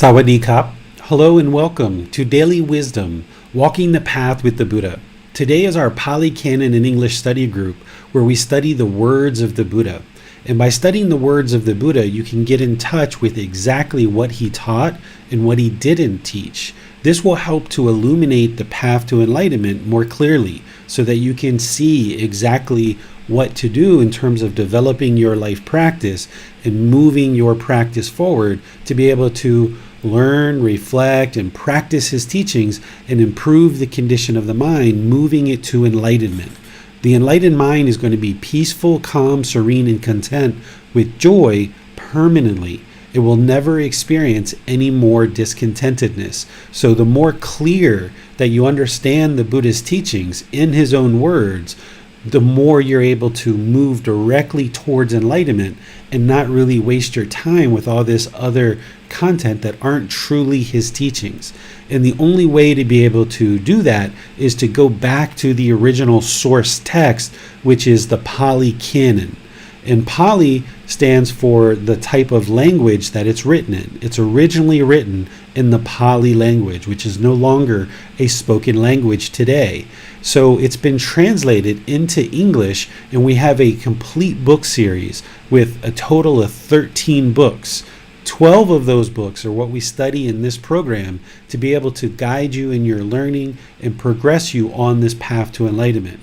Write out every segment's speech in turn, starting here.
Sawadee Kap. Hello and welcome to Daily Wisdom, Walking the Path with the Buddha. Today is our Pali Canon and English study group where we study the words of the Buddha. And by studying the words of the Buddha, you can get in touch with exactly what he taught and what he didn't teach. This will help to illuminate the path to enlightenment more clearly so that you can see exactly what to do in terms of developing your life practice and moving your practice forward to be able to learn, reflect, and practice his teachings and improve the condition of the mind, moving it to enlightenment. The enlightened mind is going to be peaceful, calm, serene, and content with joy permanently. It will never experience any more discontentedness. So the more clear that you understand the Buddha's teachings in his own words, the more you're able to move directly towards enlightenment and not really waste your time with all this other content that aren't truly his teachings. And the only way to be able to do that is to go back to the original source text, which is the Pali Canon. And Pali stands for the type of language that it's written in. It's originally written in the Pali language, which is no longer a spoken language today. So it's been translated into English, and we have a complete book series with a total of 13 books. 12 of those books are what we study in this program to be able to guide you in your learning and progress you on this path to enlightenment.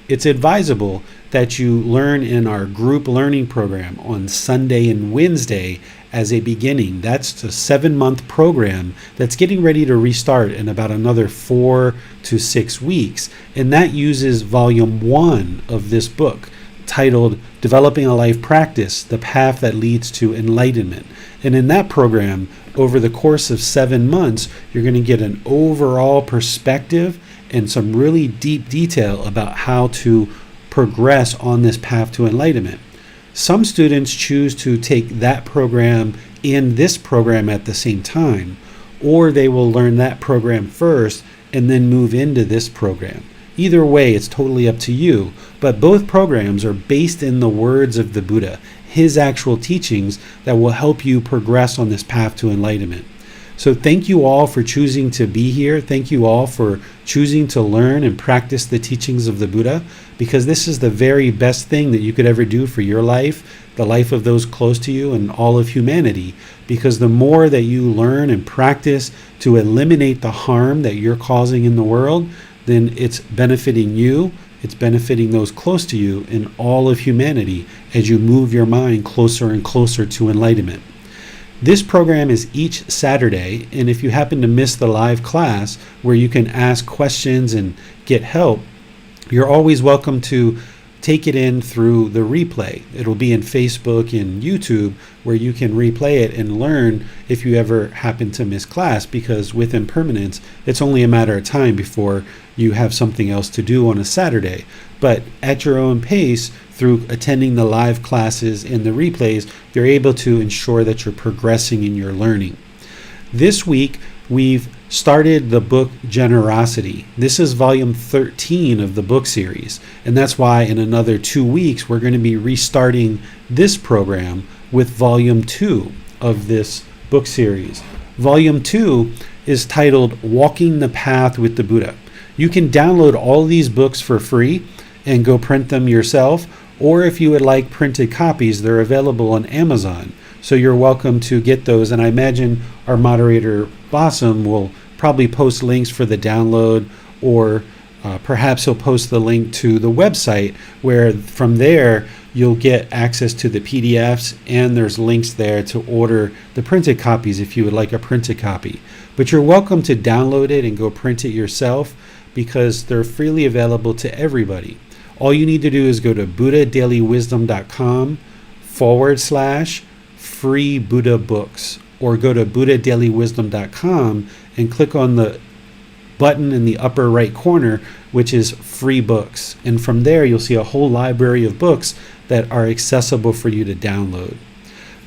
It's advisable that you learn in our group learning program on Sunday and Wednesday as a beginning. That's a 7-month program that's getting ready to restart in about another 4 to 6 weeks. And that uses volume 1 of this book titled Developing a Life Practice, The Path That Leads to Enlightenment. And in that program, over the course of 7 months, you're going to get an overall perspective and some really deep detail about how to progress on this path to enlightenment. Some students choose to take that program and this program at the same time, or they will learn that program first and then move into this program. Either way, it's totally up to you, but both programs are based in the words of the Buddha, his actual teachings that will help you progress on this path to enlightenment. So thank you all for choosing to be here. Thank you all for choosing to learn and practice the teachings of the Buddha, because this is the very best thing that you could ever do for your life, the life of those close to you, and all of humanity. Because the more that you learn and practice to eliminate the harm that you're causing in the world, then it's benefiting you, it's benefiting those close to you, and all of humanity as you move your mind closer and closer to enlightenment. This program is each Saturday, and if you happen to miss the live class where you can ask questions and get help, you're always welcome to take it in through the replay. It'll be in Facebook and YouTube where you can replay it and learn if you ever happen to miss class, because with impermanence, it's only a matter of time before you have something else to do on a Saturday. But at your own pace, through attending the live classes and the replays, you're able to ensure that you're progressing in your learning. This week, we've started the book Generosity. This is volume 13 of the book series, and that's why in another 2 weeks, we're going to be restarting this program with volume 2 of this book series. Volume 2 is titled Walking the Path with the Buddha. You can download all these books for free and go print them yourself, or if you would like printed copies, they're available on Amazon. So you're welcome to get those, and I imagine our moderator, Blossom, will probably post links for the download, or perhaps he'll post the link to the website where from there you'll get access to the PDFs, and there's links there to order the printed copies if you would like a printed copy. But you're welcome to download it and go print it yourself, because they're freely available to everybody. All you need to do is go to buddhadailywisdom.com/free Buddha books, or go to buddhadailywisdom.com and click on the button in the upper right corner, which is free books. And from there, you'll see a whole library of books that are accessible for you to download.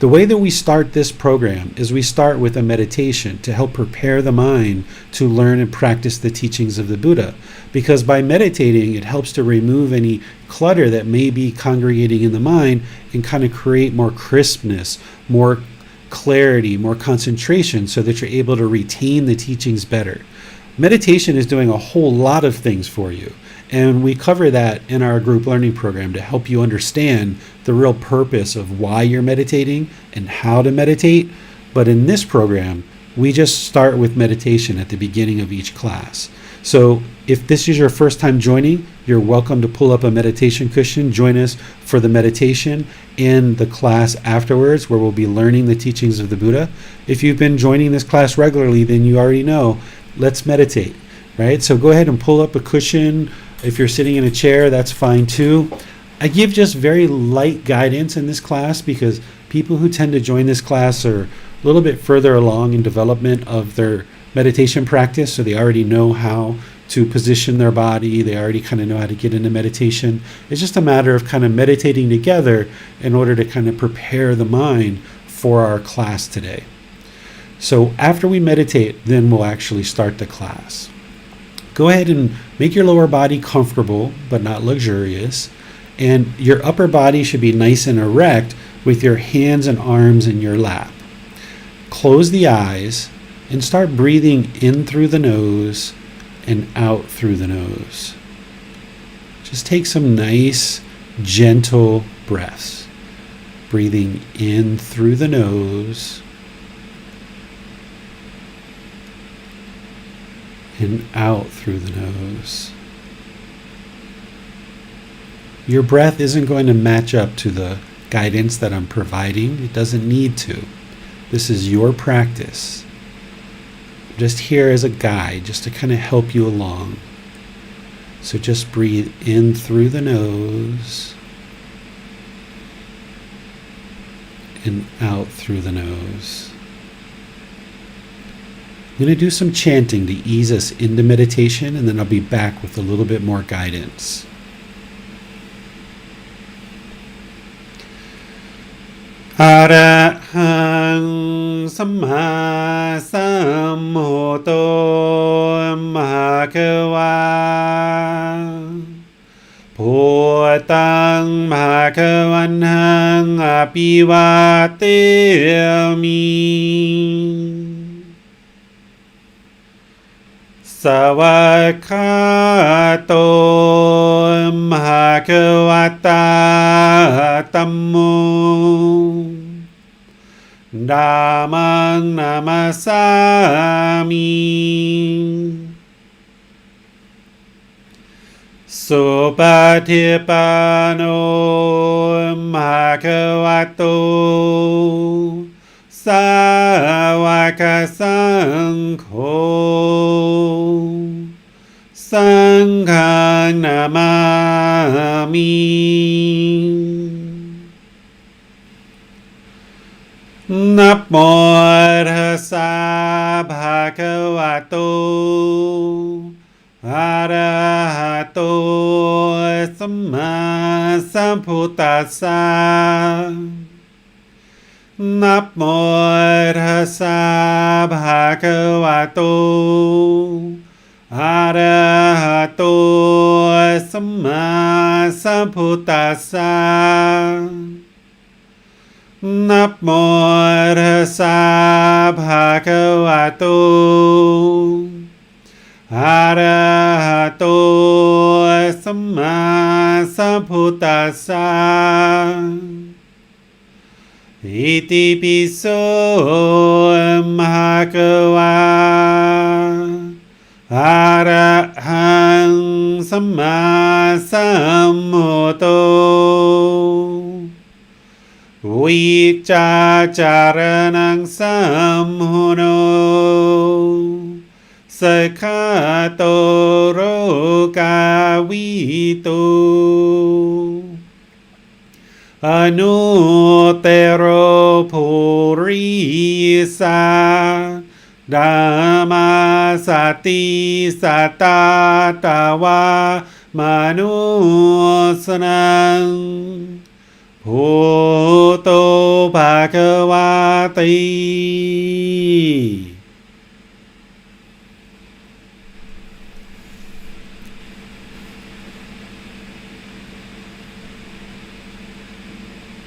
The way that we start this program is we start with a meditation to help prepare the mind to learn and practice the teachings of the Buddha. Because by meditating, it helps to remove any clutter that may be congregating in the mind and kind of create more crispness, more clarity, more concentration, so that you're able to retain the teachings better. Meditation is doing a whole lot of things for you, and we cover that in our group learning program to help you understand the real purpose of why you're meditating and how to meditate. But in this program, we just start with meditation at the beginning of each class. So if this is your first time joining, you're welcome to pull up a meditation cushion, join us for the meditation and the class afterwards, where we'll be learning the teachings of the Buddha. If you've been joining this class regularly, then you already know, let's meditate, right? So go ahead and pull up a cushion. If you're sitting in a chair, that's fine too. I give just very light guidance in this class because people who tend to join this class are a little bit further along in development of their meditation practice, so they already know how to position their body. They already kind of know how to get into meditation. It's just a matter of kind of meditating together in order to kind of prepare the mind for our class today. So after we meditate, then we'll actually start the class. Go ahead and make your lower body comfortable, but not luxurious. And your upper body should be nice and erect with your hands and arms in your lap. Close the eyes and start breathing in through the nose and out through the nose. Just take some nice, gentle breaths. Breathing in through the nose and out through the nose. Your breath isn't going to match up to the guidance that I'm providing. It doesn't need to. This is your practice. I'm just here as a guide, just to kind of help you along. So just breathe in through the nose and out through the nose. I'm going to do some chanting to ease us into meditation, and then I'll be back with a little bit more guidance. Arahang Samma Sambuddho Bhagava Bhutang Bhagavanhang Abhivateyami Savakato Bhagavata Tammo Dhammang Namasami Supatipano Bhagavato Sāvaka Saṅgho Saṅghang Namami Namo Tassa Bhagavato Arahato Samma Sambuddhassa Namo Tassa Bhagavato Arahato Samma Sambuddhassa Namo Tassa Bhagavato Arahato Samma Sambuddhassa Iti piso Bhagava Arahang Samma Sambuddho Vicacaranang sammuno Sakhato rokavito Anuttaro purisa Dhamma sati satatawa manusanang Bhutto Bhagavati.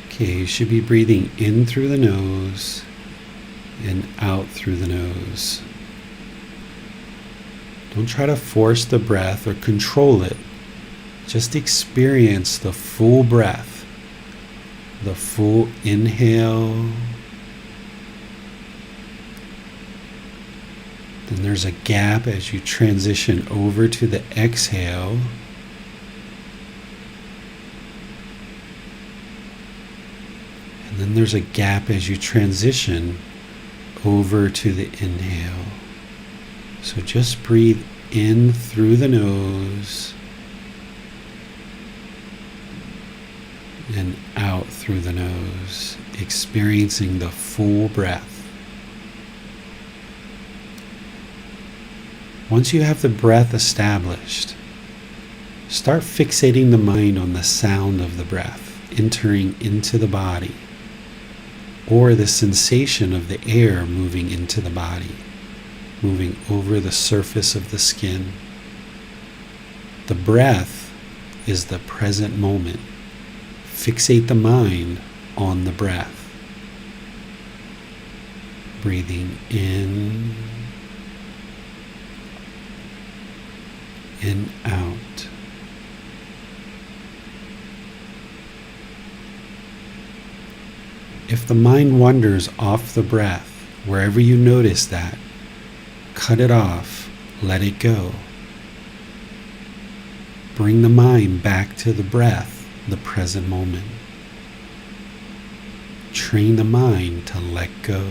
Okay, you should be breathing in through the nose and out through the nose. Don't try to force the breath or control it. Just experience the full breath, the full inhale. Then there's a gap as you transition over to the exhale. And then there's a gap as you transition over to the inhale. So just breathe in through the nose and out through the nose, experiencing the full breath. Once you have the breath established, start fixating the mind on the sound of the breath entering into the body, or the sensation of the air moving into the body, moving over the surface of the skin. The breath is the present moment. Fixate the mind on the breath. Breathing in and out. If the mind wanders off the breath, wherever you notice that, cut it off, let it go. Bring the mind back to the breath, the present moment. Train the mind to let go.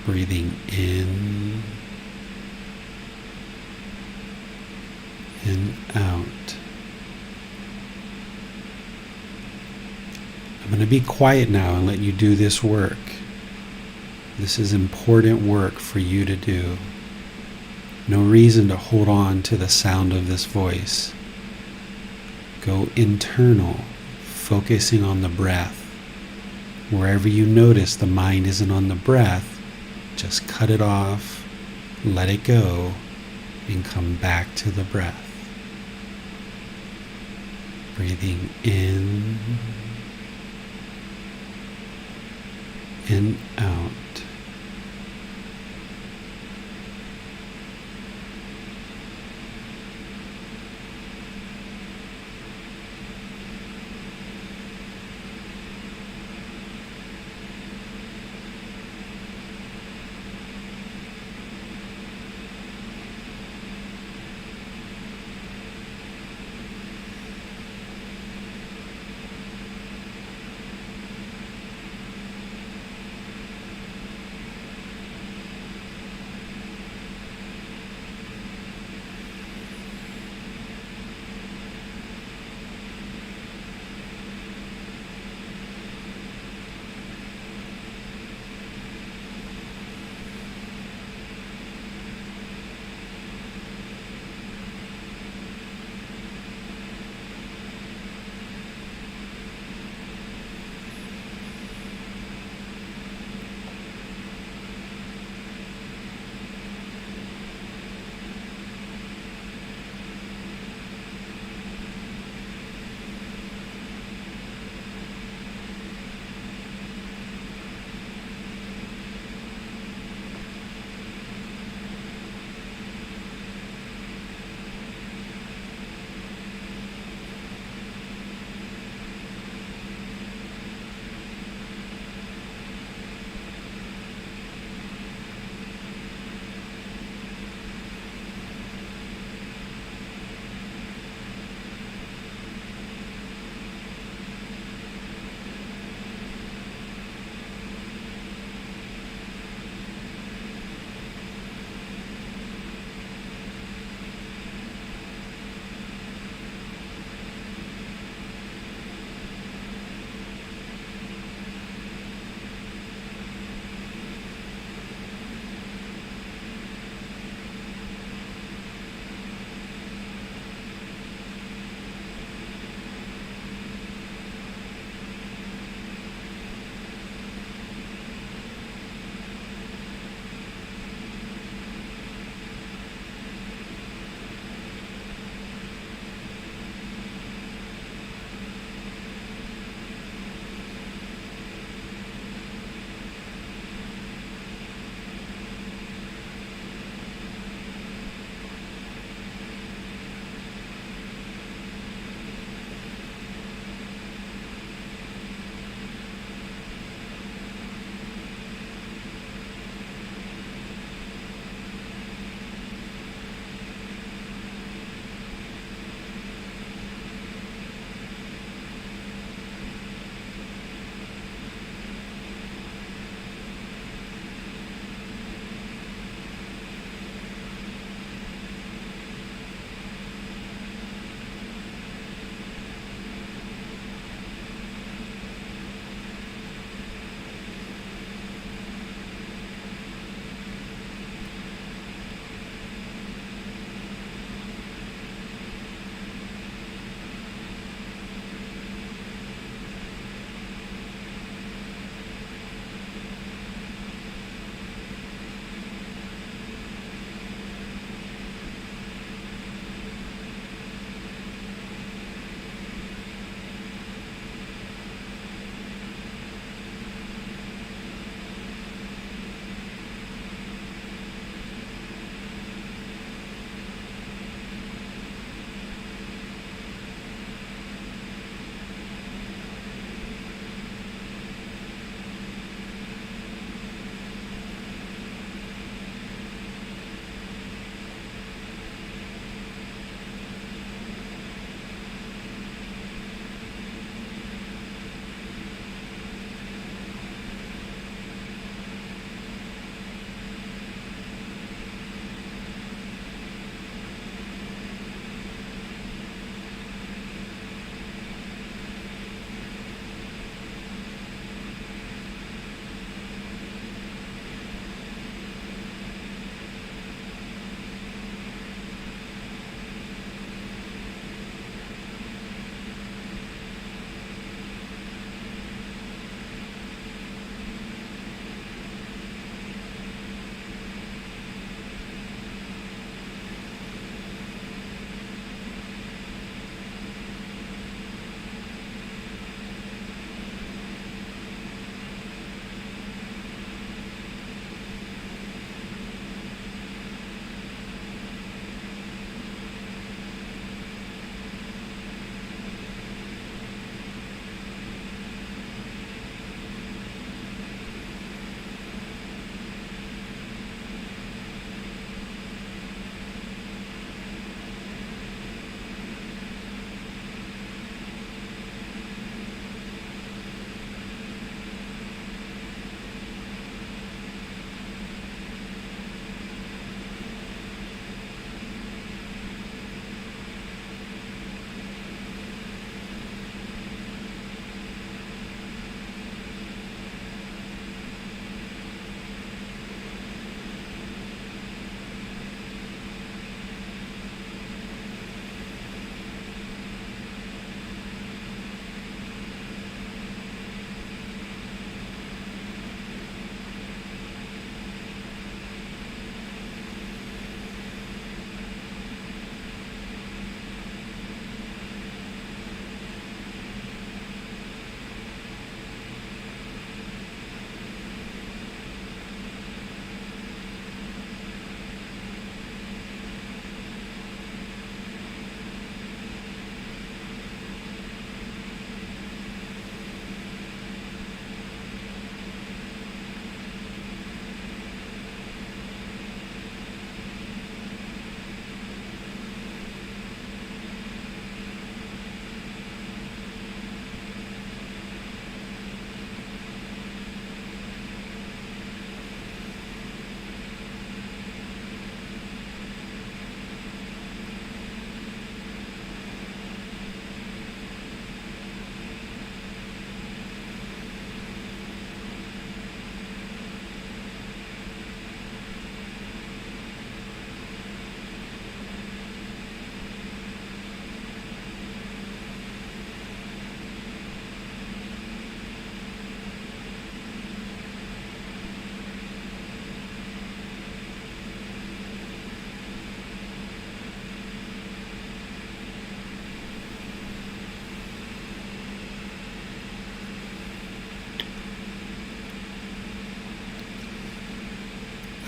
Breathing in and out. I'm going to be quiet now and let you do this work. This is important work for you to do. No reason to hold on to the sound of this voice. Go internal, focusing on the breath. Wherever you notice the mind isn't on the breath, just cut it off, let it go, and come back to the breath. Breathing in and out.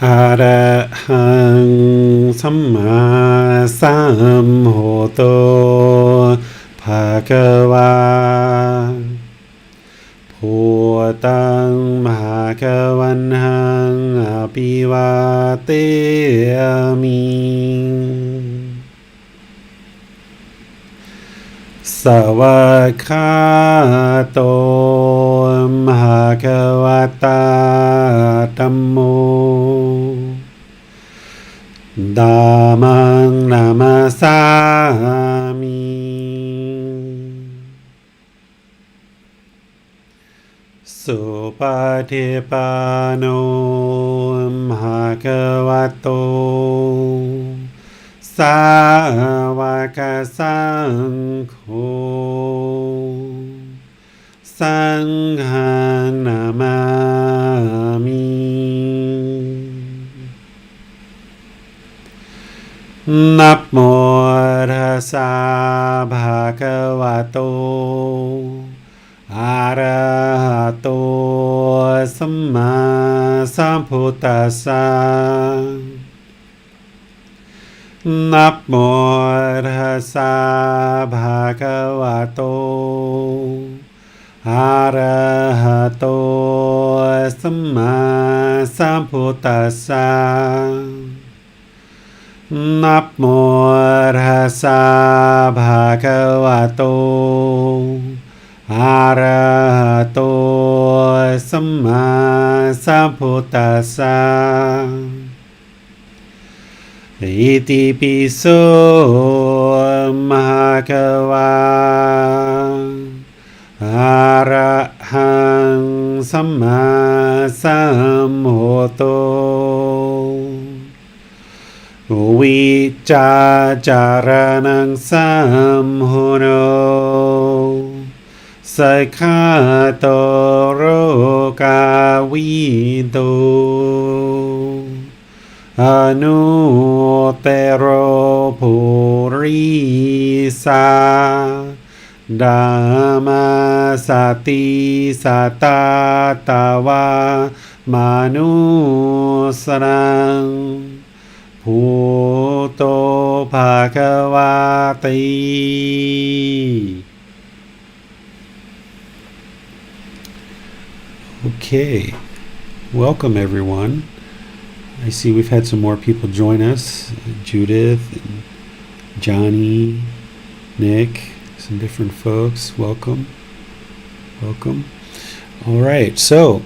อะระหังสัมมาสัมพุทโธภะคะวาพุทธังภะคะวันหังอภิวาเทมิสวากขาโตภะคะวะตาธัมโมธัมมังนามัสสามิสุปฏิปันโนภะคะวะโตสาวกสังโฆสังฆังนามามินะโมตัสสะภะคะวะโตอะระหะโตสัมมาสัมพุทธัสสะนะโมตัสสะภะคะวะโตอะระหะโตสัมมาสัมพุทธัสสะนะโมตัสสะภะคะวะโตอะระหะโตสัมมาสัมพุทธัสสะอิติปิโสภะคะวะอะระหังสัมมาสัมพุทโธวิจาจารณังสัมพุโนสักขาโตโรกาวิโตอนุเตโรภูริสาธัมมาสติสัตตาตาวามานุสรังพุทโธภะคะวะติ Okay, welcome everyone. I see we've had some more people join us. Judith, and Johnny, Nick, some different folks. Welcome. Welcome. All right, so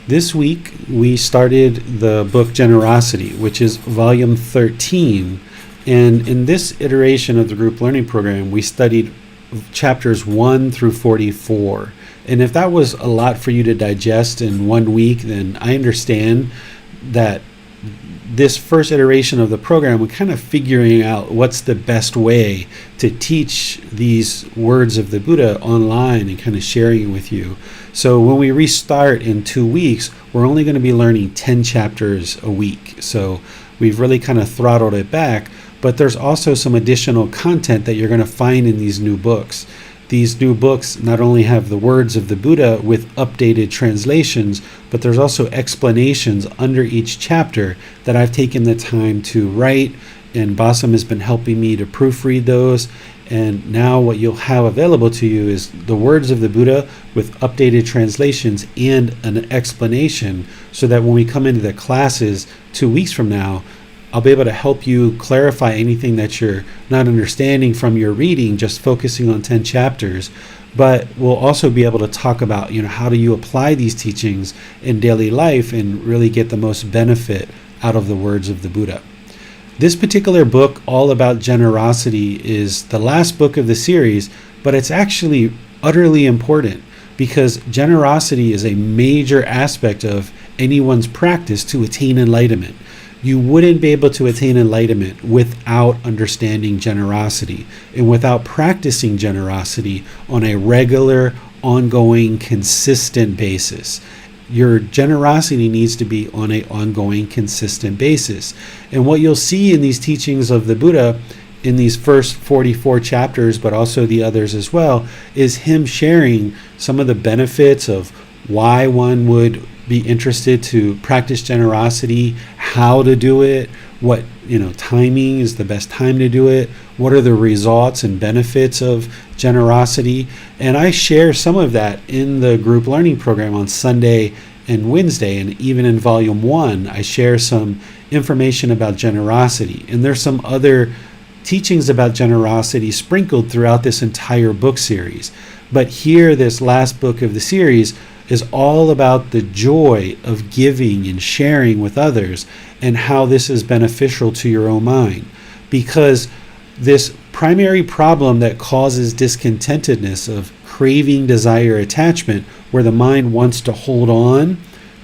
this week we started the book Generosity, which is volume 13. And in this iteration of the group learning program, we studied chapters 1 through 44. And if that was a lot for you to digest in 1 week, then I understand that this first iteration of the program, we're kind of figuring out what's the best way to teach these words of the Buddha online and kind of sharing it with you. So when we restart in 2 weeks, we're only going to be learning 10 chapters a week. So we've really kind of throttled it back, but there's also some additional content that you're going to find in these new books. These new books not only have the words of the Buddha with updated translations, but there's also explanations under each chapter that I've taken the time to write, and Basam has been helping me to proofread those. And now what you'll have available to you is the words of the Buddha with updated translations and an explanation, so that when we come into the classes 2 weeks from now, I'll be able to help you clarify anything that you're not understanding from your reading, just focusing on 10 chapters. But we'll also be able to talk about, how do you apply these teachings in daily life and really get the most benefit out of the words of the Buddha. This particular book, all about generosity, is the last book of the series, but it's actually utterly important because generosity is a major aspect of anyone's practice to attain enlightenment. You wouldn't be able to attain enlightenment without understanding generosity and without practicing generosity on a regular, ongoing, consistent basis. Your generosity needs to be on an ongoing, consistent basis. And what you'll see in these teachings of the Buddha in these first 44 chapters, but also the others as well, is him sharing some of the benefits of why one would be interested to practice generosity, how to do it, what timing is the best time to do it, what are the results and benefits of generosity. And I share some of that in the group learning program on Sunday and Wednesday, and even in volume 1 I share some information about generosity, and there's some other teachings about generosity sprinkled throughout this entire book series. But here, this last book of the series is all about the joy of giving and sharing with others, and how this is beneficial to your own mind. Because this primary problem that causes discontentedness of craving, desire, attachment, where the mind wants to hold on,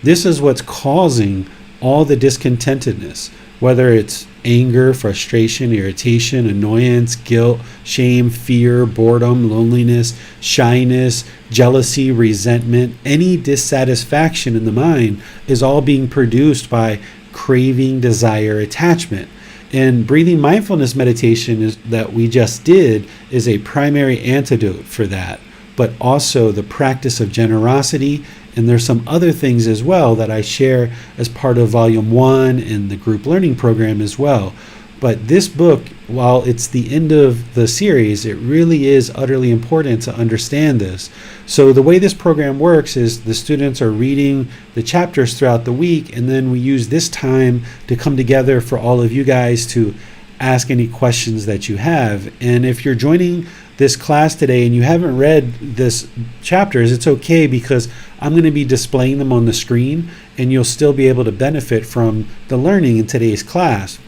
this is what's causing all the discontentedness, whether it's anger, frustration, irritation, annoyance, guilt, shame, fear, boredom, loneliness, shyness, jealousy, resentment. Any dissatisfaction in the mind is all being produced by craving, desire, attachment. And breathing mindfulness meditation that we just did is a primary antidote for that, but also the practice of generosity. And there's some other things as well that I share as part of volume 1 in the group learning program as well. But this book, while it's the end of the series, it really is utterly important to understand this. So the way this program works is the students are reading the chapters throughout the week, and then we use this time to come together for all of you guys to ask any questions that you have. And if you're joining this class today and you haven't read this chapters, it's okay, because I'm going to be displaying them on the screen, and you'll still be able to benefit from the learning in today's class.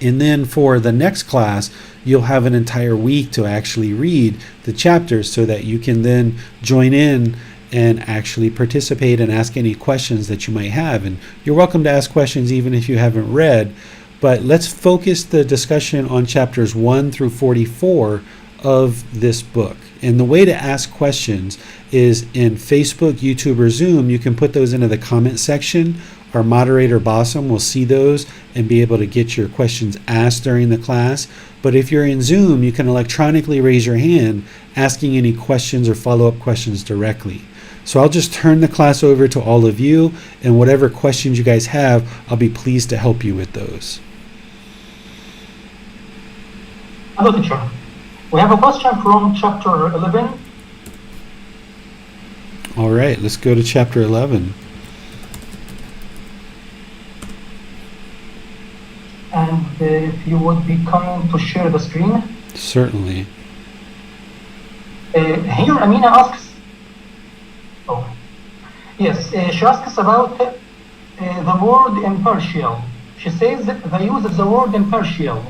And then for the next class, you'll have an entire week to actually read the chapters, so that you can then join in and actually participate and ask any questions that you might have. And you're welcome to ask questions even if you haven't read. But let's focus the discussion on chapters 1 through 44 of this book. And the way to ask questions is in Facebook, YouTube, or Zoom. You can put those into the comment section. Our moderator, Bassam, will see those and be able to get your questions asked during the class. But if you're in Zoom, you can electronically raise your hand, asking any questions or follow-up questions directly. So I'll just turn the class over to all of you, and whatever questions you guys have, I'll be pleased to help you with those. Hello, teacher. We have a question from chapter 11. All right, let's go to chapter 11. And if you would be coming to share the screen. Certainly. Here, Amina asks, she asks about the word impartial. She says that the use of the word impartial,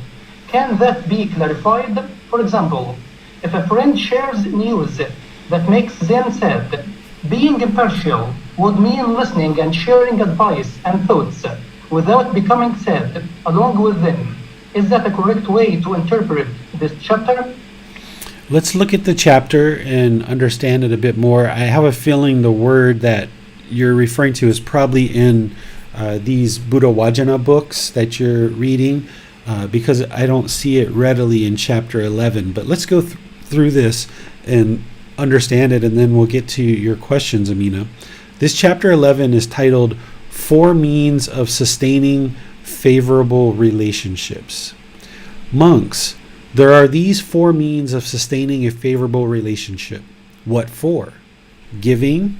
can that be clarified? For example, if a friend shares news that makes them sad, being impartial would mean listening and sharing advice and thoughts without becoming sad along with them. Is that a correct way to interpret this chapter? Let's look at the chapter and understand it a bit more. I have a feeling the word that you're referring to is probably in these Buddha Vajana books that you're reading, because I don't see it readily in chapter 11. But let's go through this and understand it, and then we'll get to your questions, Amina. This chapter 11 is titled 4 Means of Sustaining Favorable Relationships. Monks, there are these 4 means of sustaining a favorable relationship. What for? Giving,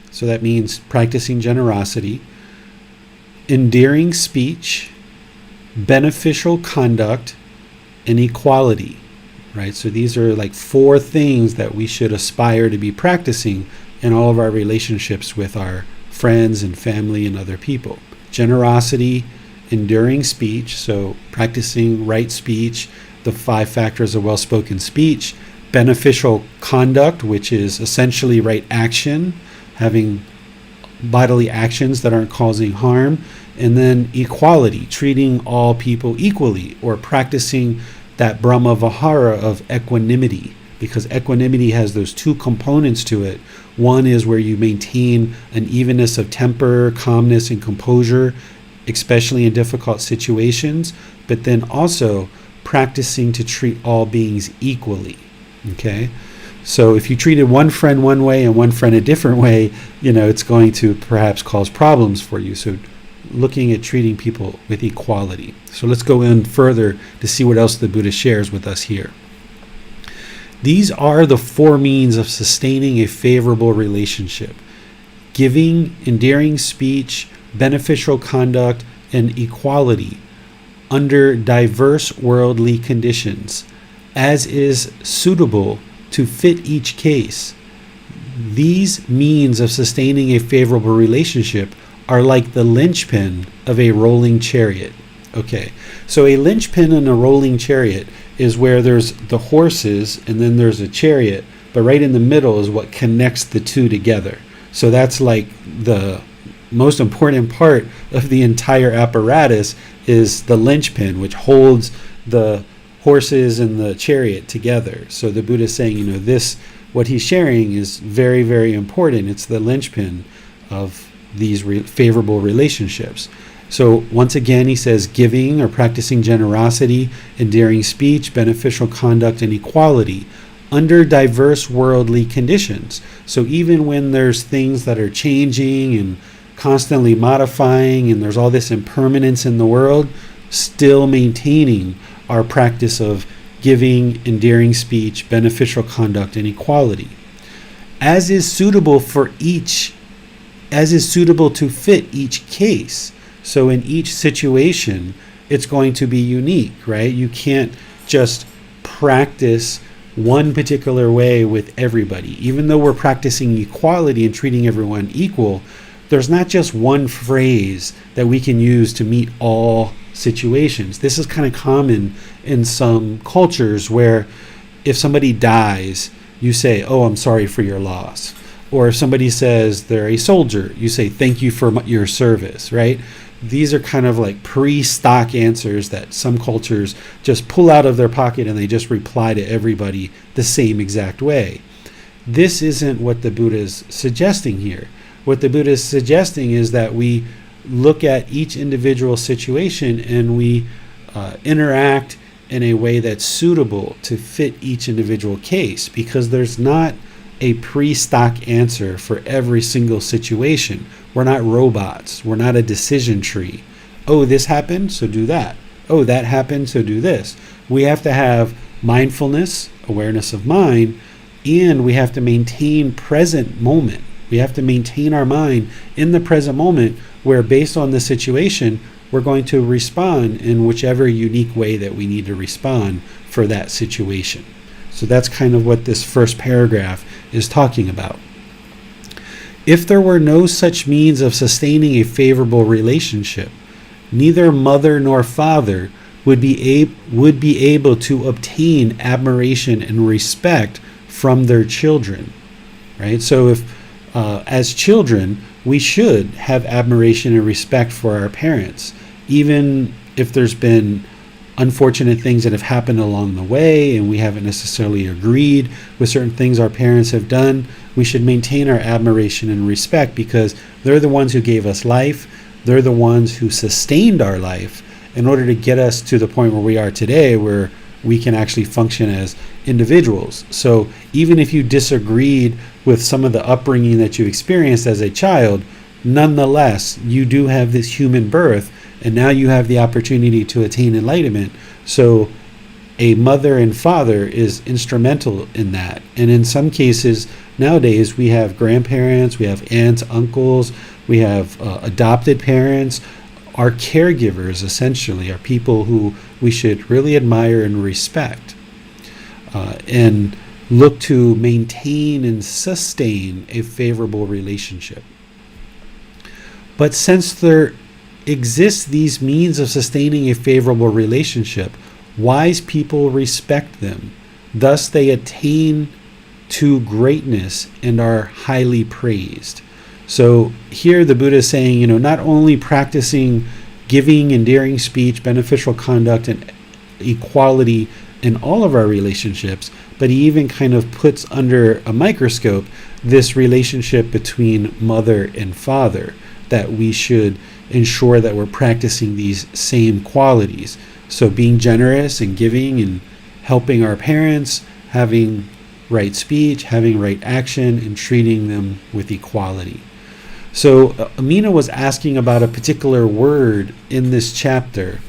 so that means practicing generosity, endearing speech, beneficial conduct, and equality. Right? So these are like 4 things that we should aspire to be practicing in all of our relationships with our friends and family and other people. Generosity, enduring speech, so practicing right speech, the 5 factors of well-spoken speech, beneficial conduct, which is essentially right action, having bodily actions that aren't causing harm, and then equality, treating all people equally, or practicing that Brahma Vihara of equanimity, because equanimity has those 2 components to it. One is where you maintain an evenness of temper, calmness, and composure, especially in difficult situations, but then also practicing to treat all beings equally. Okay? So if you treated one friend one way and one friend a different way, it's going to perhaps cause problems for you. So looking at treating people with equality. So let's go in further to see what else the Buddha shares with us here. These are the four means of sustaining a favorable relationship: giving, endearing speech, beneficial conduct, and equality under diverse worldly conditions, as is suitable to fit each case. These means of sustaining a favorable relationship are like the linchpin of a rolling chariot. Okay, so a linchpin in a rolling chariot is where there's the horses and then there's a chariot, but right in the middle is what connects the two together. So that's like the most important part of the entire apparatus is the linchpin, which holds the horses and the chariot together. So the Buddha is saying, what he's sharing is very, very important. It's the linchpin of these favorable relationships. So once again, he says giving or practicing generosity, endearing speech, beneficial conduct, and equality under diverse worldly conditions. So even when there's things that are changing and constantly modifying and there's all this impermanence in the world, still maintaining our practice of giving, endearing speech, beneficial conduct, and equality. As is suitable to fit each case. So in each situation, it's going to be unique, right? You can't just practice one particular way with everybody. Even though we're practicing equality and treating everyone equal, there's not just one phrase that we can use to meet all situations. This is kind of common in some cultures where if somebody dies, you say, "Oh, I'm sorry for your loss." Or if somebody says they're a soldier, you say, "Thank you for your service," right? These are kind of like pre-stock answers that some cultures just pull out of their pocket and they just reply to everybody the same exact way. This isn't what the Buddha is suggesting here. What the Buddha is suggesting is that we look at each individual situation and we interact in a way that's suitable to fit each individual case, because there's not a pre-stock answer for every single situation. We're not robots. We're not a decision tree. Oh, this happened, so do that. Oh, that happened, so do this. We have to have mindfulness, awareness of mind, and we have to maintain present moment. We have to maintain our mind in the present moment where, based on the situation, we're going to respond in whichever unique way that we need to respond for that situation. So that's kind of what this first paragraph is talking about. If there were no such means of sustaining a favorable relationship, neither mother nor father would be able to obtain admiration and respect from their children, right? So if as children, we should have admiration and respect for our parents, even if there's been unfortunate things that have happened along the way and we haven't necessarily agreed with certain things our parents have done. We should maintain our admiration and respect because they're the ones who gave us life. They're the ones who sustained our life in order to get us to the point where we are today, where we can actually function as individuals. So even if you disagreed with some of the upbringing that you experienced as a child, nonetheless, you do have this human birth, and now you have the opportunity to attain enlightenment. So a mother and father is instrumental in that. And in some cases, nowadays, we have grandparents, we have aunts, uncles, we have adopted parents. Our caregivers, essentially, are people who we should really admire and respect and look to maintain and sustain a favorable relationship. But since there exist these means of sustaining a favorable relationship, wise people respect them. Thus they attain to greatness and are highly praised. So here the Buddha is saying, not only practicing giving, endearing speech, beneficial conduct, and equality in all of our relationships, but he even kind of puts under a microscope this relationship between mother and father, that we should ensure that we're practicing these same qualities. So being generous and giving and helping our parents, having right speech, having right action, and treating them with equality. So Amina was asking about a particular word in this chapter,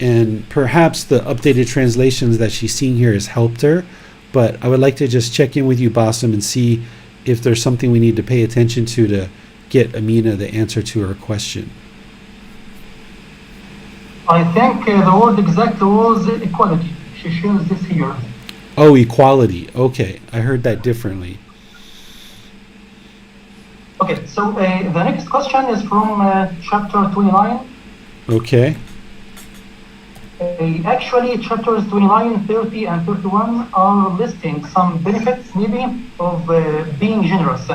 and perhaps the updated translations that she's seeing here has helped her, but I would like to just check in with you, Bassem, and see if there's something we need to pay attention to get Amina the answer to her question. I think the word exactly was equality. She shows this here. Oh, equality. Okay, I heard that differently. Okay, so the next question is from chapter 29. Okay. Actually, chapters 29, 30, and 31 are listing some benefits, maybe, of being generous.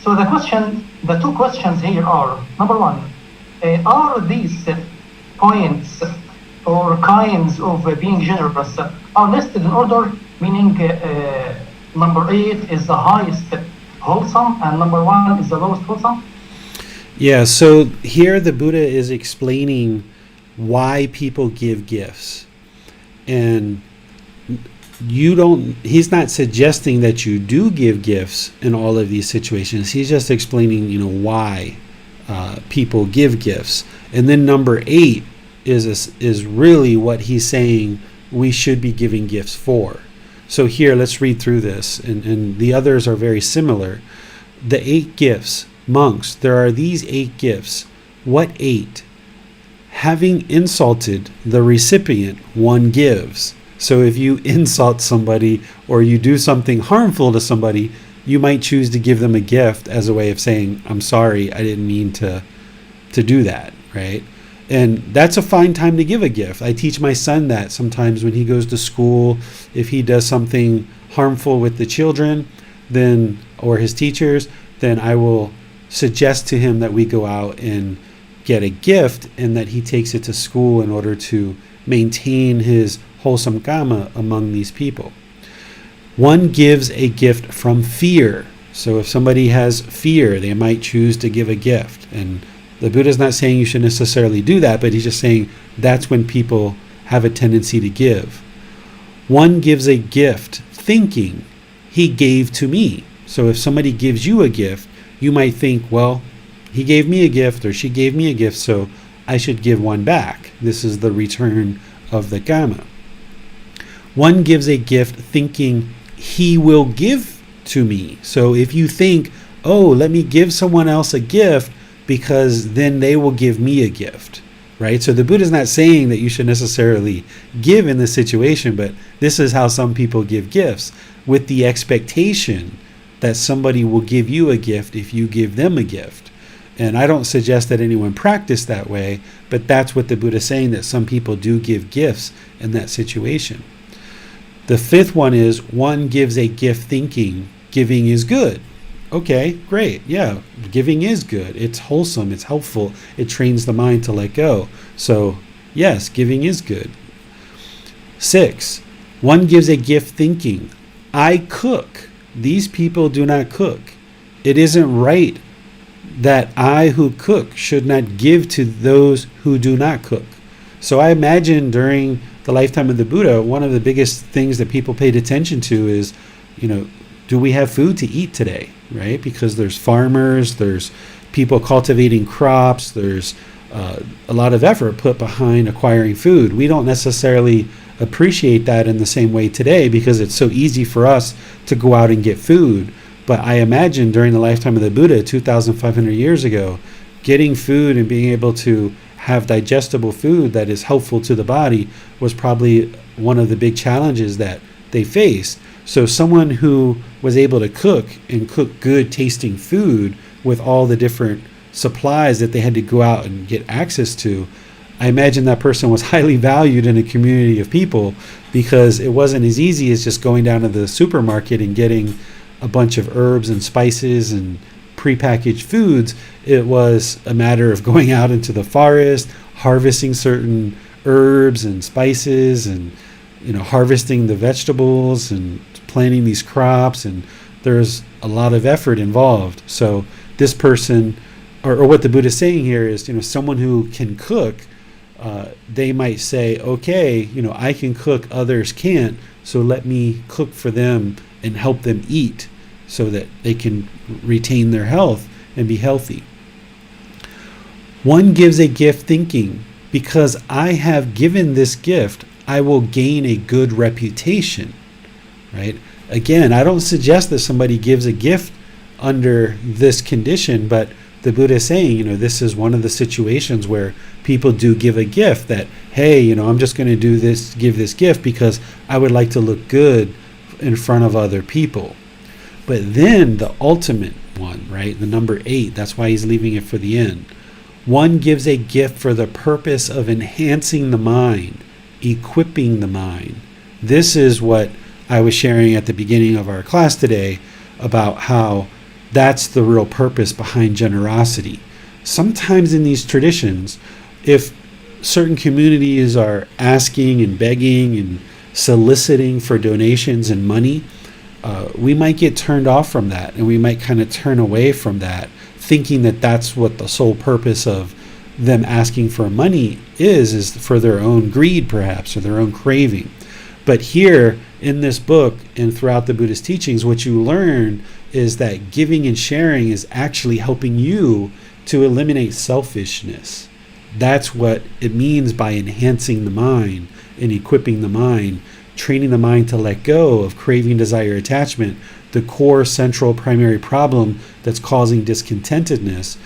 So the two questions here are, number one, are these points or kinds of being generous are listed in order, meaning number 8 is the highest wholesome and number 1 is the lowest wholesome? Yeah, so here the Buddha is explaining why people give gifts. And he's not suggesting that you do give gifts in all of these situations. He's just explaining, why people give gifts. And then number 8 is really what he's saying we should be giving gifts for. So here, let's read through this, and the others are very similar. The 8 gifts, monks, there are these 8 gifts. What 8? Having insulted the recipient, one gives. So if you insult somebody or you do something harmful to somebody, you might choose to give them a gift as a way of saying, I'm sorry, I didn't mean to do that, right? And that's a fine time to give a gift. I teach my son that sometimes when he goes to school, if he does something harmful with the children, then or his teachers, then I will suggest to him that we go out and get a gift and that he takes it to school in order to maintain his wholesome karma among these people. One gives a gift from fear. So if somebody has fear, they might choose to give a gift. And the Buddha is not saying you should necessarily do that, but he's just saying that's when people have a tendency to give. One gives a gift thinking, he gave to me. So if somebody gives you a gift, you might think, well, he gave me a gift or she gave me a gift, so I should give one back. This is the return of the karma. One gives a gift thinking, he will give to me. So if you think, oh, let me give someone else a gift because then they will give me a gift, right? So the Buddha is not saying that you should necessarily give in this situation, but this is how some people give gifts, with the expectation that somebody will give you a gift if you give them a gift. And I don't suggest that anyone practice that way, but that's what the Buddha is saying, that some people do give gifts in that situation. The 5th one is, one gives a gift thinking giving is good. Okay, great. Yeah, giving is good. It's wholesome. It's helpful. It trains the mind to let go. So, yes, giving is good. 6, one gives a gift thinking, I cook. These people do not cook. It isn't right that I who cook should not give to those who do not cook. So I imagine during the lifetime of the Buddha, one of the biggest things that people paid attention to is, do we have food to eat today, right? Because there's farmers, there's people cultivating crops, there's a lot of effort put behind acquiring food. We don't necessarily appreciate that in the same way today because it's so easy for us to go out and get food. But I imagine during the lifetime of the Buddha, 2,500 years ago, getting food and being able to have digestible food that is helpful to the body was probably one of the big challenges that they faced. So someone who was able to cook and cook good tasting food with all the different supplies that they had to go out and get access to, I imagine that person was highly valued in a community of people because it wasn't as easy as just going down to the supermarket and getting a bunch of herbs and spices and prepackaged foods. It was a matter of going out into the forest, harvesting certain herbs and spices and harvesting the vegetables and planting these crops, and there's a lot of effort involved. So this person, or what the Buddha is saying here is, someone who can cook, they might say, okay, I can cook, others can't, so let me cook for them and help them eat so that they can retain their health and be healthy. One gives a gift thinking, because I have given this gift, I will gain a good reputation, right? Again, I don't suggest that somebody gives a gift under this condition, but the Buddha is saying, this is one of the situations where people do give a gift that, hey, I'm just going to give this gift because I would like to look good in front of other people. But then the ultimate one, right? The number 8, that's why he's leaving it for the end. One gives a gift for the purpose of enhancing the mind, equipping the mind. This is what I was sharing at the beginning of our class today about how that's the real purpose behind generosity. Sometimes in these traditions, if certain communities are asking and begging and soliciting for donations and money, we might get turned off from that, and we might kind of turn away from that, thinking that that's what the sole purpose of them asking for money is for their own greed, perhaps, or their own craving. But here in this book and throughout the Buddhist teachings, what you learn is that giving and sharing is actually helping you to eliminate selfishness. That's what it means by enhancing the mind and equipping the mind, training the mind to let go of craving, desire, attachment, the core, central, primary problem that's causing discontentedness,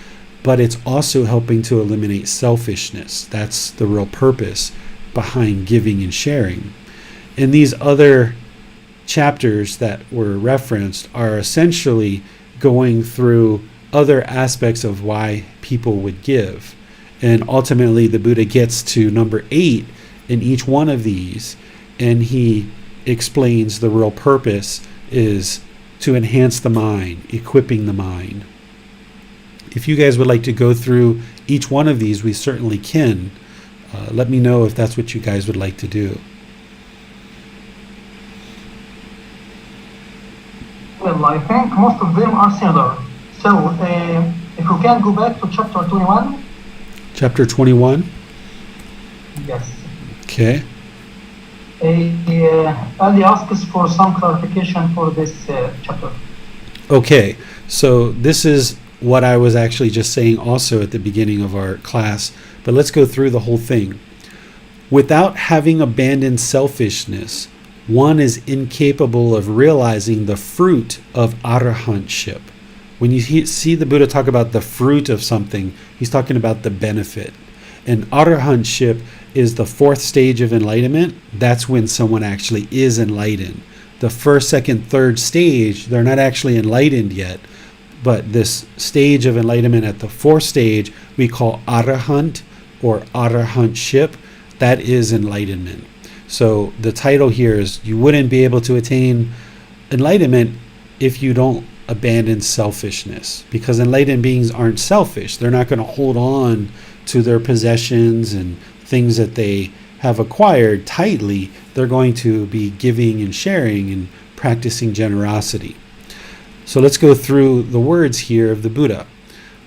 but it's also helping to eliminate selfishness. That's the real purpose behind giving and sharing. And these other chapters that were referenced are essentially going through other aspects of why people would give. And ultimately, the Buddha gets to number 8 in each one of these, and he explains the real purpose is to enhance the mind, equipping the mind. If you guys would like to go through each one of these, we certainly can. Let me know if that's what you guys would like to do. Well, I think most of them are similar. So, if you can go back to chapter 21. Chapter 21? Yes. Okay. Ali asks for some clarification for this chapter. Okay, so this is what I was actually just saying also at the beginning of our class, but let's go through the whole thing. Without having abandoned selfishness, one is incapable of realizing the fruit of arahantship. When you see the Buddha talk about the fruit of something, he's talking about the benefit. And arahantship is the 4th stage of enlightenment. That's when someone actually is enlightened. The 1st, 2nd, 3rd stage, they're not actually enlightened yet. But this stage of enlightenment at the 4th stage, we call arahant or arahantship. That is enlightenment. So the title here is, you wouldn't be able to attain enlightenment if you don't abandon selfishness, because enlightened beings aren't selfish. They're not going to hold on to their possessions and things that they have acquired tightly. They're going to be giving and sharing and practicing generosity. So let's go through the words here of the Buddha.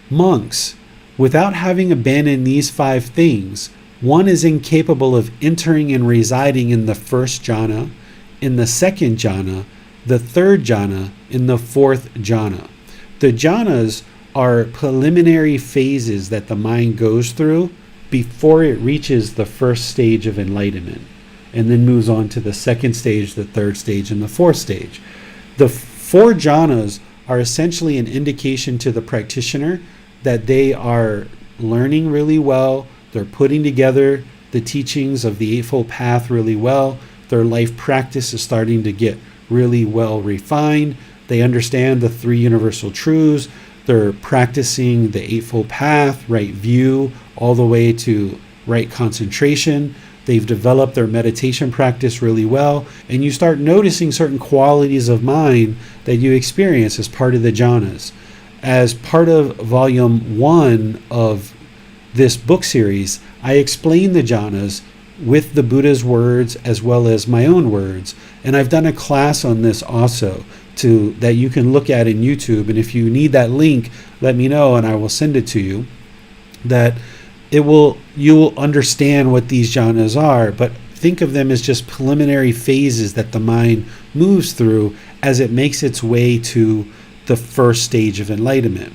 Monks, without having abandoned these 5 things, one is incapable of entering and residing in the 1st jhana, in the 2nd jhana, the 3rd jhana, in the 4th jhana. The jhanas are preliminary phases that the mind goes through before it reaches the 1st stage of enlightenment, and then moves on to the 2nd stage, the 3rd stage, and the 4th stage. The 4 jhanas are essentially an indication to the practitioner that they are learning really well, they're putting together the teachings of the Eightfold Path really well, their life practice is starting to get really well refined, they understand the 3 universal truths, they're practicing the Eightfold Path, right view, all the way to right concentration. They've developed their meditation practice really well, and you start noticing certain qualities of mind that you experience as part of the jhanas. As part of volume 1 of this book series, I explain the jhanas with the Buddha's words as well as my own words, and I've done a class on this also that you can look at in YouTube, and if you need that link, let me know and I will send it to you. That you will understand what these jhanas are, but think of them as just preliminary phases that the mind moves through as it makes its way to the first stage of enlightenment.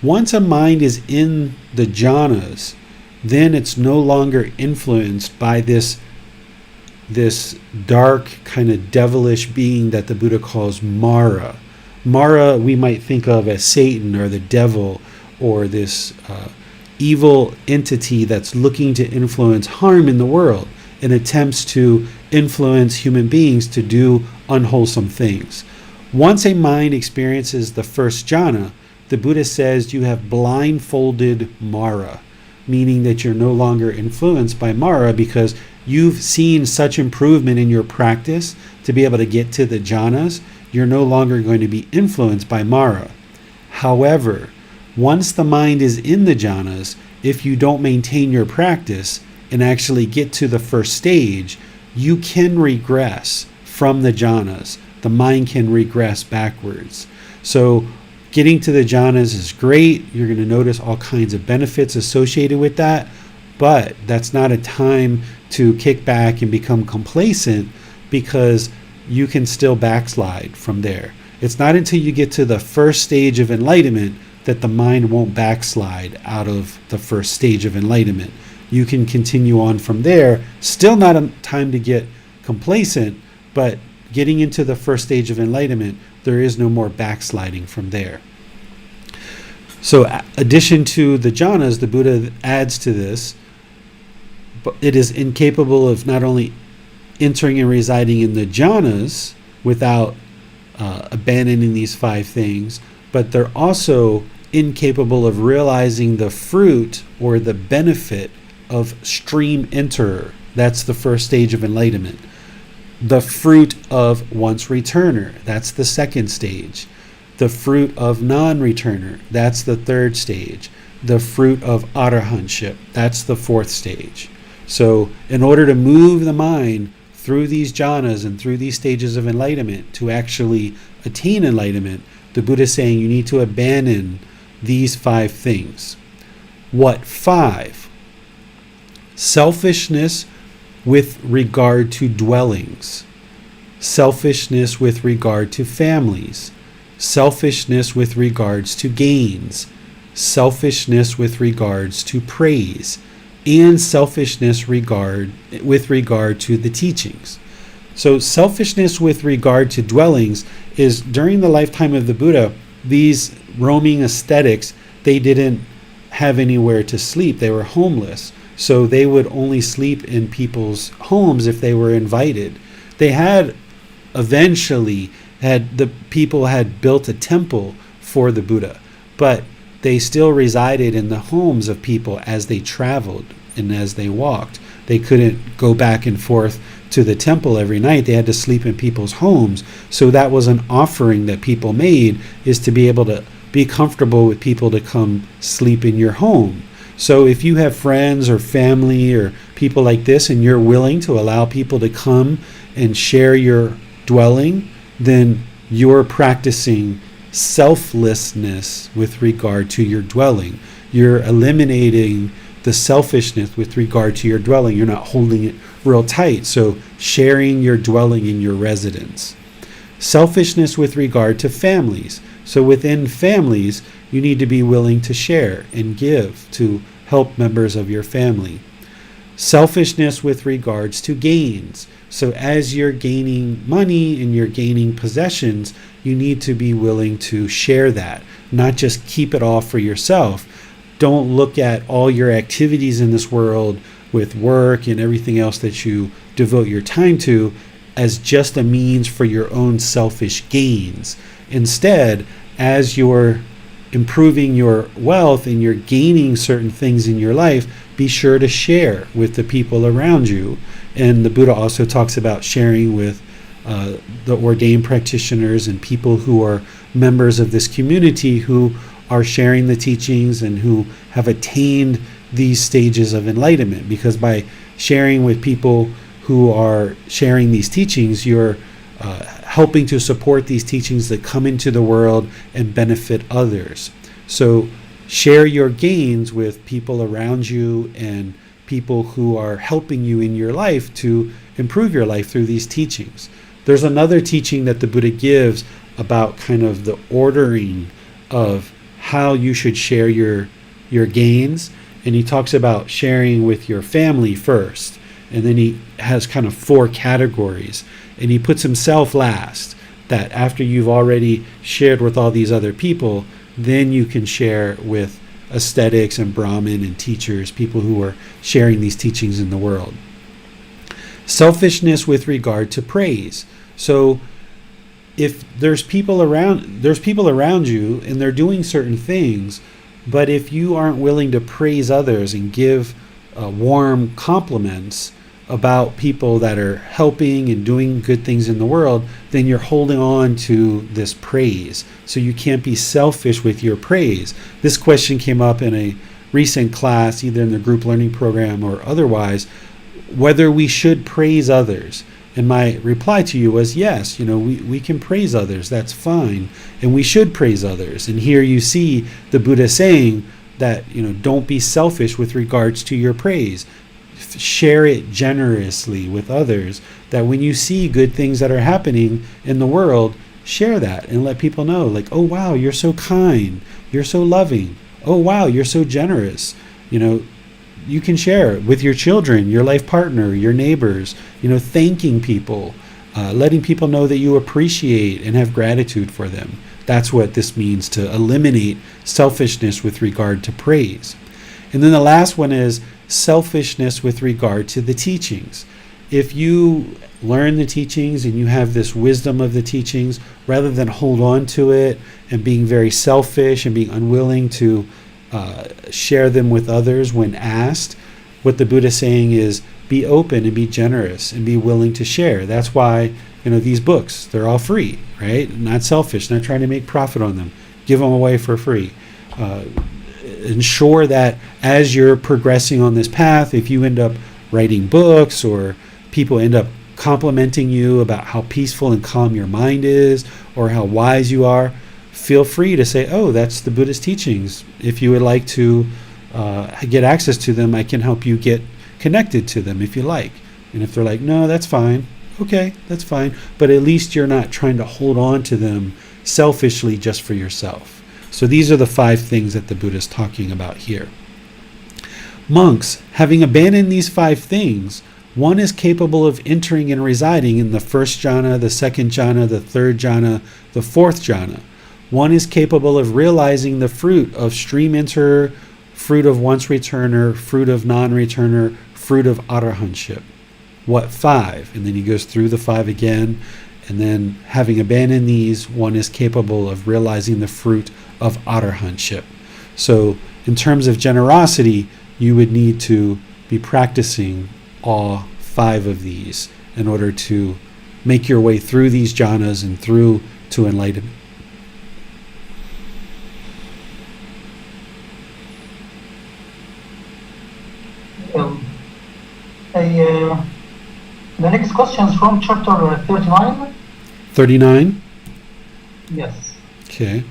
Once a mind is in the jhanas, then it's no longer influenced by this dark kind of devilish being that the Buddha calls Mara. Mara we might think of as Satan or the devil, or this evil entity that's looking to influence harm in the world and attempts to influence human beings to do unwholesome things. Once a mind experiences the first jhana, the Buddha says you have blindfolded Mara, meaning that you're no longer influenced by Mara because you've seen such improvement in your practice to be able to get to the jhanas. You're no longer going to be influenced by Mara. However, once the mind is in the jhanas, if you don't maintain your practice and actually get to the first stage, you can regress from the jhanas. The mind can regress backwards. So getting to the jhanas is great. You're going to notice all kinds of benefits associated with that, but that's not a time to kick back and become complacent, because you can still backslide from there. It's not until you get to the first stage of enlightenment that the mind won't backslide out of the first stage of enlightenment. You can continue on from there. Still not a time to get complacent, but getting into the first stage of enlightenment, there is no more backsliding from there. So, addition to the jhanas, the Buddha adds to this, but it is incapable of not only entering and residing in the jhanas without abandoning these 5 things, but they're also incapable of realizing the fruit or the benefit of stream enterer. That's the first stage of enlightenment. The fruit of once returner. That's the second stage. The fruit of non-returner. That's the third stage. The fruit of arahantship. That's the fourth stage. So in order to move the mind through these jhanas and through these stages of enlightenment to actually attain enlightenment, the Buddha is saying you need to abandon these 5 things. What 5? Selfishness with regard to dwellings, selfishness with regard to families, selfishness with regards to gains, selfishness with regards to praise, and selfishness with regard to the teachings. So selfishness with regard to dwellings is, during the lifetime of the Buddha, these roaming ascetics, they didn't have anywhere to sleep. They were homeless. So they would only sleep in people's homes if they were invited. They had eventually the people had built a temple for the Buddha, but they still resided in the homes of people as they traveled and as they walked. They couldn't go back and forth to the temple every night. They had to sleep in people's homes. So that was an offering that people made, is to be able to be comfortable with people to come sleep in your home. So if you have friends or family or people like this and you're willing to allow people to come and share your dwelling, then you're practicing selflessness with regard to your dwelling. You're eliminating the selfishness with regard to your dwelling. You're not holding it real tight. So sharing your dwelling in your residence. Selfishness with regard to families. So within families, you need to be willing to share and give to help members of your family. Selfishness with regards to gains. So as you're gaining money and you're gaining possessions, you need to be willing to share that, not just keep it all for yourself. Don't look at all your activities in this world with work and everything else that you devote your time to as just a means for your own selfish gains. Instead, as you're improving your wealth and you're gaining certain things in your life, be sure to share with the people around you. And the Buddha also talks about sharing with the ordained practitioners and people who are members of this community who are sharing the teachings and who have attained these stages of enlightenment. Because by sharing with people who are sharing these teachings, you're helping to support these teachings that come into the world and benefit others. So share your gains with people around you and people who are helping you in your life to improve your life through these teachings. There's another teaching that the Buddha gives about kind of the ordering of how you should share your gains. And he talks about sharing with your family first. And then he has kind of 4 categories. And he puts himself last, that after you've already shared with all these other people, then you can share with ascetics and Brahmin and teachers, people who are sharing these teachings in the world. Selfishness with regard to praise. So if there's people around you and they're doing certain things, but if you aren't willing to praise others and give warm compliments about people that are helping and doing good things in the world, then you're holding on to this praise. So you can't be selfish with your praise. This question came up in a recent class, either in the group learning program or otherwise, whether we should praise others. And my reply to you was, yes, we can praise others. That's fine. And we should praise others. And here you see the Buddha saying that, don't be selfish with regards to your praise. Share it generously with others, that when you see good things that are happening in the world, share that and let people know, like, oh wow, you're so kind, you're so loving, oh wow, you're so generous. You can share it with your children, your life partner, your neighbors, thanking people, letting people know that you appreciate and have gratitude for them. That's what this means, to eliminate selfishness with regard to praise. And then the last one is selfishness with regard to the teachings. If you learn the teachings and you have this wisdom of the teachings, rather than hold on to it and being very selfish and being unwilling to share them with others when asked, what the Buddha is saying is be open and be generous and be willing to share. That's why these books, they're all free, right? Not selfish, not trying to make profit on them. Give them away for free. Ensure that as you're progressing on this path, if you end up writing books or people end up complimenting you about how peaceful and calm your mind is or how wise you are, feel free to say, oh, that's the Buddhist teachings. If you would like to get access to them, I can help you get connected to them if you like. And if they're like, no, that's fine. Okay, that's fine. But at least you're not trying to hold on to them selfishly just for yourself. So these are the 5 things that the Buddha is talking about here. Monks, having abandoned these 5 things, one is capable of entering and residing in the 1st jhana, the 2nd jhana, the 3rd jhana, the 4th jhana. One is capable of realizing the fruit of stream enterer, fruit of once returner, fruit of non-returner, fruit of arahantship. What 5? And then he goes through the 5 again. And then having abandoned these, one is capable of realizing the fruit of arahantship. So in terms of generosity, you would need to be practicing all 5 of these in order to make your way through these jhanas and through to enlightenment. The next question is from chapter 39. 39? Yes. Okay.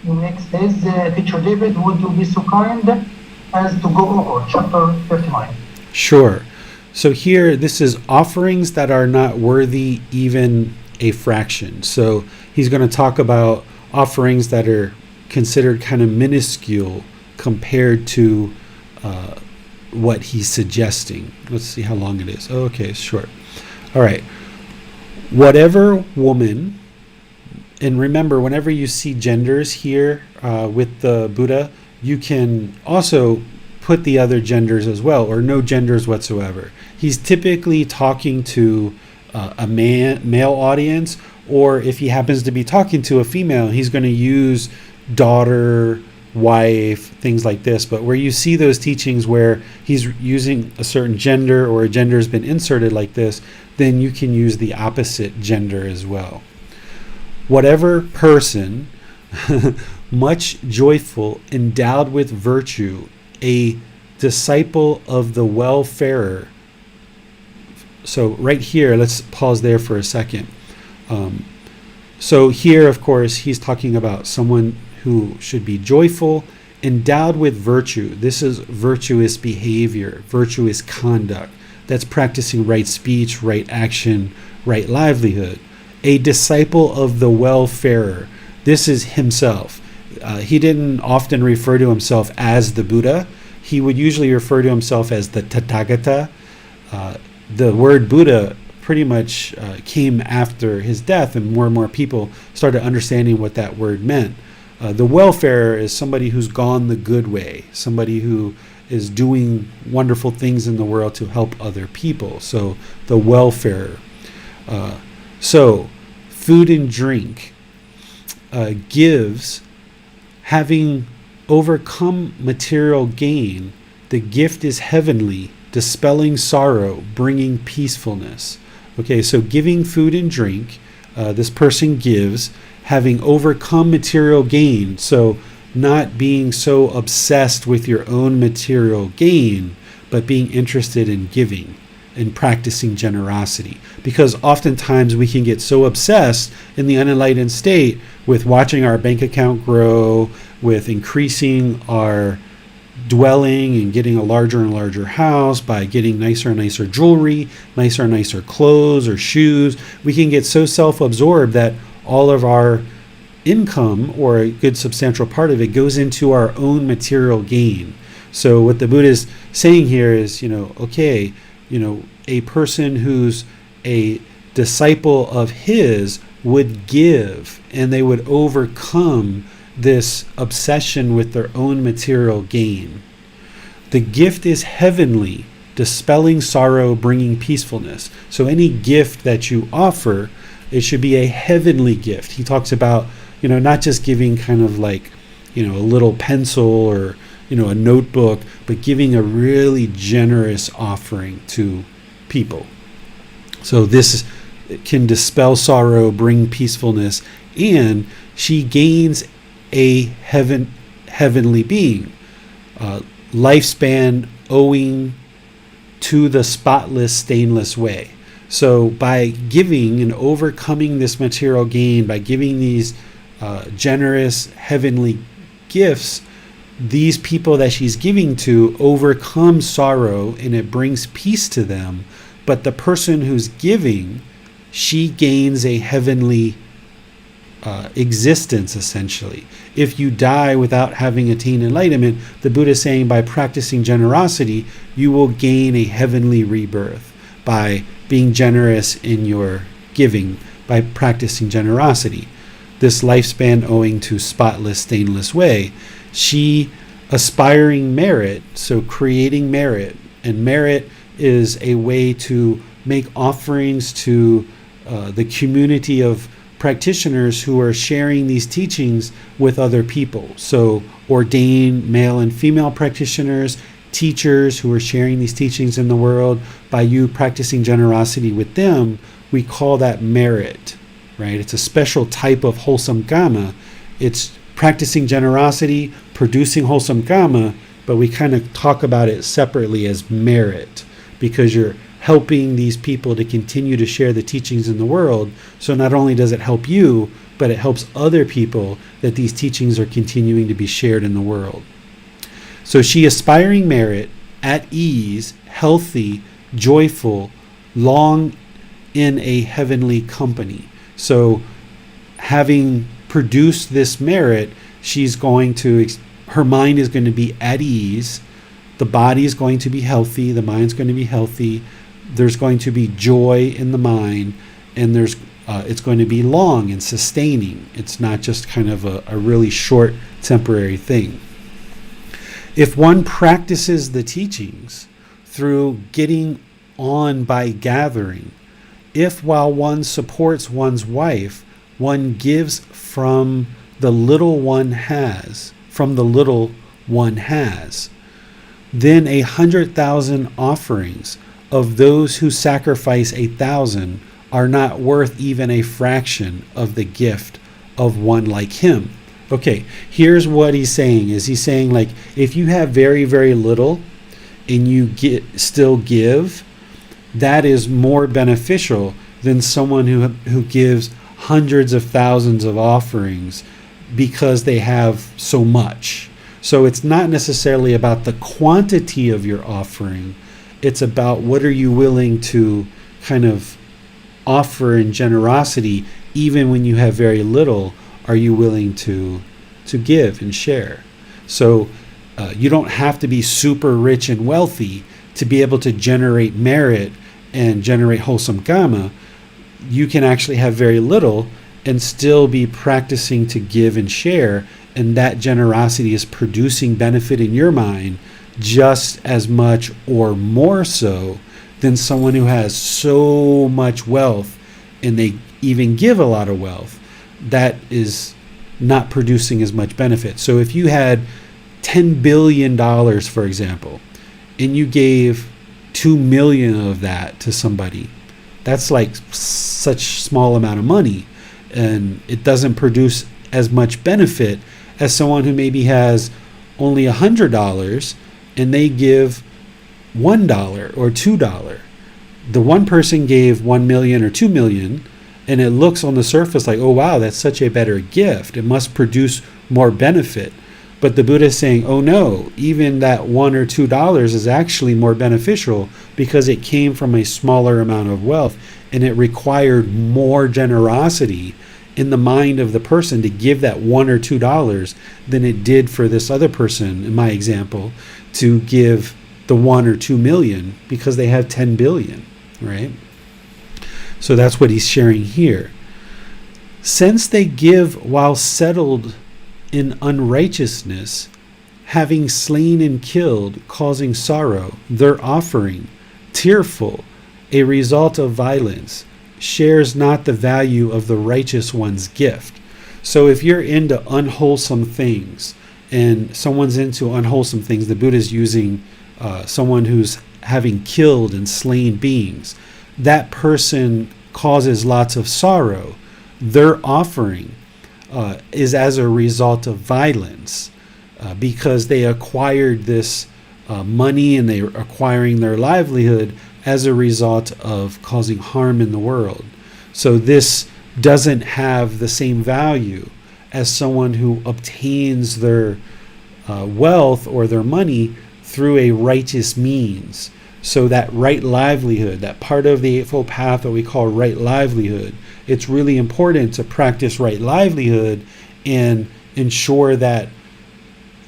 Next is, Teacher David, would you be so kind as to go over chapter 39? Sure. So here, this is offerings that are not worthy even a fraction. So he's going to talk about offerings that are considered kind of minuscule compared to what he's suggesting. Let's see how long it is. Oh, okay, it's short. All right. Whatever woman, and remember, whenever you see genders here with the Buddha, you can also put the other genders as well, or no genders whatsoever. He's typically talking to a male audience, or if he happens to be talking to a female, he's going to use daughter, wife, things like this. But where you see those teachings where he's using a certain gender or a gender has been inserted like this, then you can use the opposite gender as well. Whatever person, much joyful, endowed with virtue, a disciple of the well-farer. So right here, let's pause there for a second. So here, of course, he's talking about someone who should be joyful, endowed with virtue. This is virtuous behavior, virtuous conduct. That's practicing right speech, right action, right livelihood. A disciple of the welfarer. This is himself. He didn't often refer to himself as the Buddha. He would usually refer to himself as the Tathagata. The word Buddha pretty much came after his death, and more people started understanding what that word meant. The welfarer is somebody who's gone the good way, somebody who is doing wonderful things in the world to help other people. So the welfarer. So food and drink gives, having overcome material gain, the gift is heavenly, dispelling sorrow, bringing peacefulness. Okay, so giving food and drink, this person gives, having overcome material gain. So not being so obsessed with your own material gain, but being interested in giving and practicing generosity. Because oftentimes we can get so obsessed in the unenlightened state with watching our bank account grow, with increasing our dwelling and getting a larger and larger house by getting nicer and nicer jewelry, nicer and nicer clothes or shoes. We can get so self-absorbed that all of our income, or a good substantial part of it, goes into our own material gain. So what the Buddha is saying here is, okay, a person who's a disciple of his would give, and they would overcome this obsession with their own material gain. The gift is heavenly, dispelling sorrow, bringing peacefulness. So any gift that you offer, it should be a heavenly gift. He talks about, not just giving kind of like, a little pencil or, a notebook, but giving a really generous offering to people. So this can dispel sorrow, bring peacefulness, and she gains a heavenly being, lifespan owing to the spotless, stainless way. So by giving and overcoming this material gain, by giving these generous heavenly gifts, these people that she's giving to overcome sorrow, and it brings peace to them. But the person who's giving, she gains a heavenly existence, essentially. If you die without having attained enlightenment, the Buddha is saying by practicing generosity, you will gain a heavenly rebirth by being generous in your giving, by practicing generosity. This lifespan owing to spotless, stainless way. She aspiring merit, so creating merit, and merit is a way to make offerings to the community of practitioners who are sharing these teachings with other people. So ordained male and female practitioners, teachers who are sharing these teachings in the world. By you practicing generosity with them, we call that merit, right? It's a special type of wholesome karma. It's practicing generosity, producing wholesome karma, but we kind of talk about it separately as merit, because you're helping these people to continue to share the teachings in the world. So not only does it help you, but it helps other people that these teachings are continuing to be shared in the world. So she aspiring merit, at ease, healthy, joyful, long in a heavenly company. So having produced this merit, her mind is going to be at ease, the body is going to be healthy, the mind's going to be healthy, there's going to be joy in the mind, and it's going to be long and sustaining. It's not just kind of a really short temporary thing. If one practices the teachings through getting on by gathering, if while one supports one's wife, one gives from the little one has, then 100,000 offerings of those who sacrifice 1,000 are not worth even a fraction of the gift of one like him. Okay, here's what he's saying. He's saying, like, if you have very, very little and you still give, that is more beneficial than someone who gives hundreds of thousands of offerings because they have so much. So it's not necessarily about the quantity of your offering. It's about what are you willing to kind of offer in generosity, even when you have very little, are you willing to give and share? So you don't have to be super rich and wealthy to be able to generate merit and generate wholesome karma. You can actually have very little and still be practicing to give and share, and that generosity is producing benefit in your mind just as much or more so than someone who has so much wealth and they even give a lot of wealth that is not producing as much benefit. So if you had $10 billion, for example, and you gave 2 million of that to somebody, that's like such small amount of money, and it doesn't produce as much benefit as someone who maybe has only $100 and they give $1 or $2. The one person gave 1 million or 2 million, and it looks on the surface like, oh wow, that's such a better gift, it must produce more benefit. But the Buddha is saying, oh no, even that $1 or $2 is actually more beneficial because it came from a smaller amount of wealth, and it required more generosity in the mind of the person to give that $1 or $2 than it did for this other person, in my example, to give the 1 or 2 million because they have 10 billion, right? So that's what he's sharing here. Since they give while settled in unrighteousness, having slain and killed, causing sorrow, their offering, tearful, a result of violence, shares not the value of the righteous one's gift. So if you're into unwholesome things, and someone's into unwholesome things, the Buddha is using someone who's having killed and slain beings. That person causes lots of sorrow. Their offering is as a result of violence because they acquired this money and they're acquiring their livelihood as a result of causing harm in the world. So this doesn't have the same value as someone who obtains their wealth or their money through a righteous means. So that right livelihood, that part of the Eightfold Path that we call right livelihood, it's really important to practice right livelihood and ensure that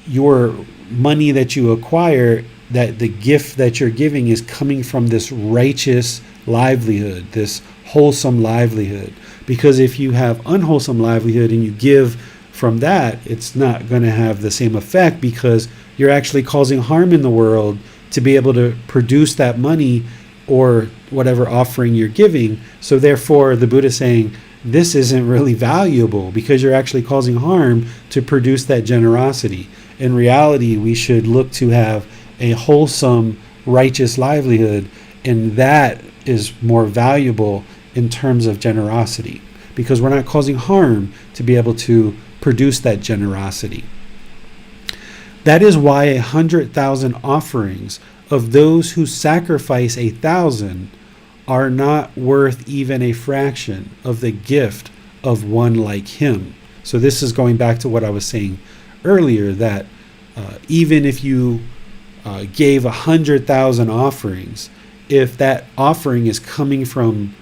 your money that you acquire, that the gift that you're giving is coming from this righteous livelihood, this wholesome livelihood. Because if you have unwholesome livelihood and you give from that, it's not going to have the same effect because you're actually causing harm in the world to be able to produce that money or whatever offering you're giving. So therefore, the Buddha is saying, this isn't really valuable because you're actually causing harm to produce that generosity. In reality, we should look to have a wholesome, righteous livelihood, and that is more valuable in terms of generosity because we're not causing harm to be able to produce that generosity. That is why 100,000 offerings of those who sacrifice 1,000 are not worth even a fraction of the gift of one like him. So this is going back to what I was saying earlier, that even if you gave 100,000 offerings, if that offering is coming from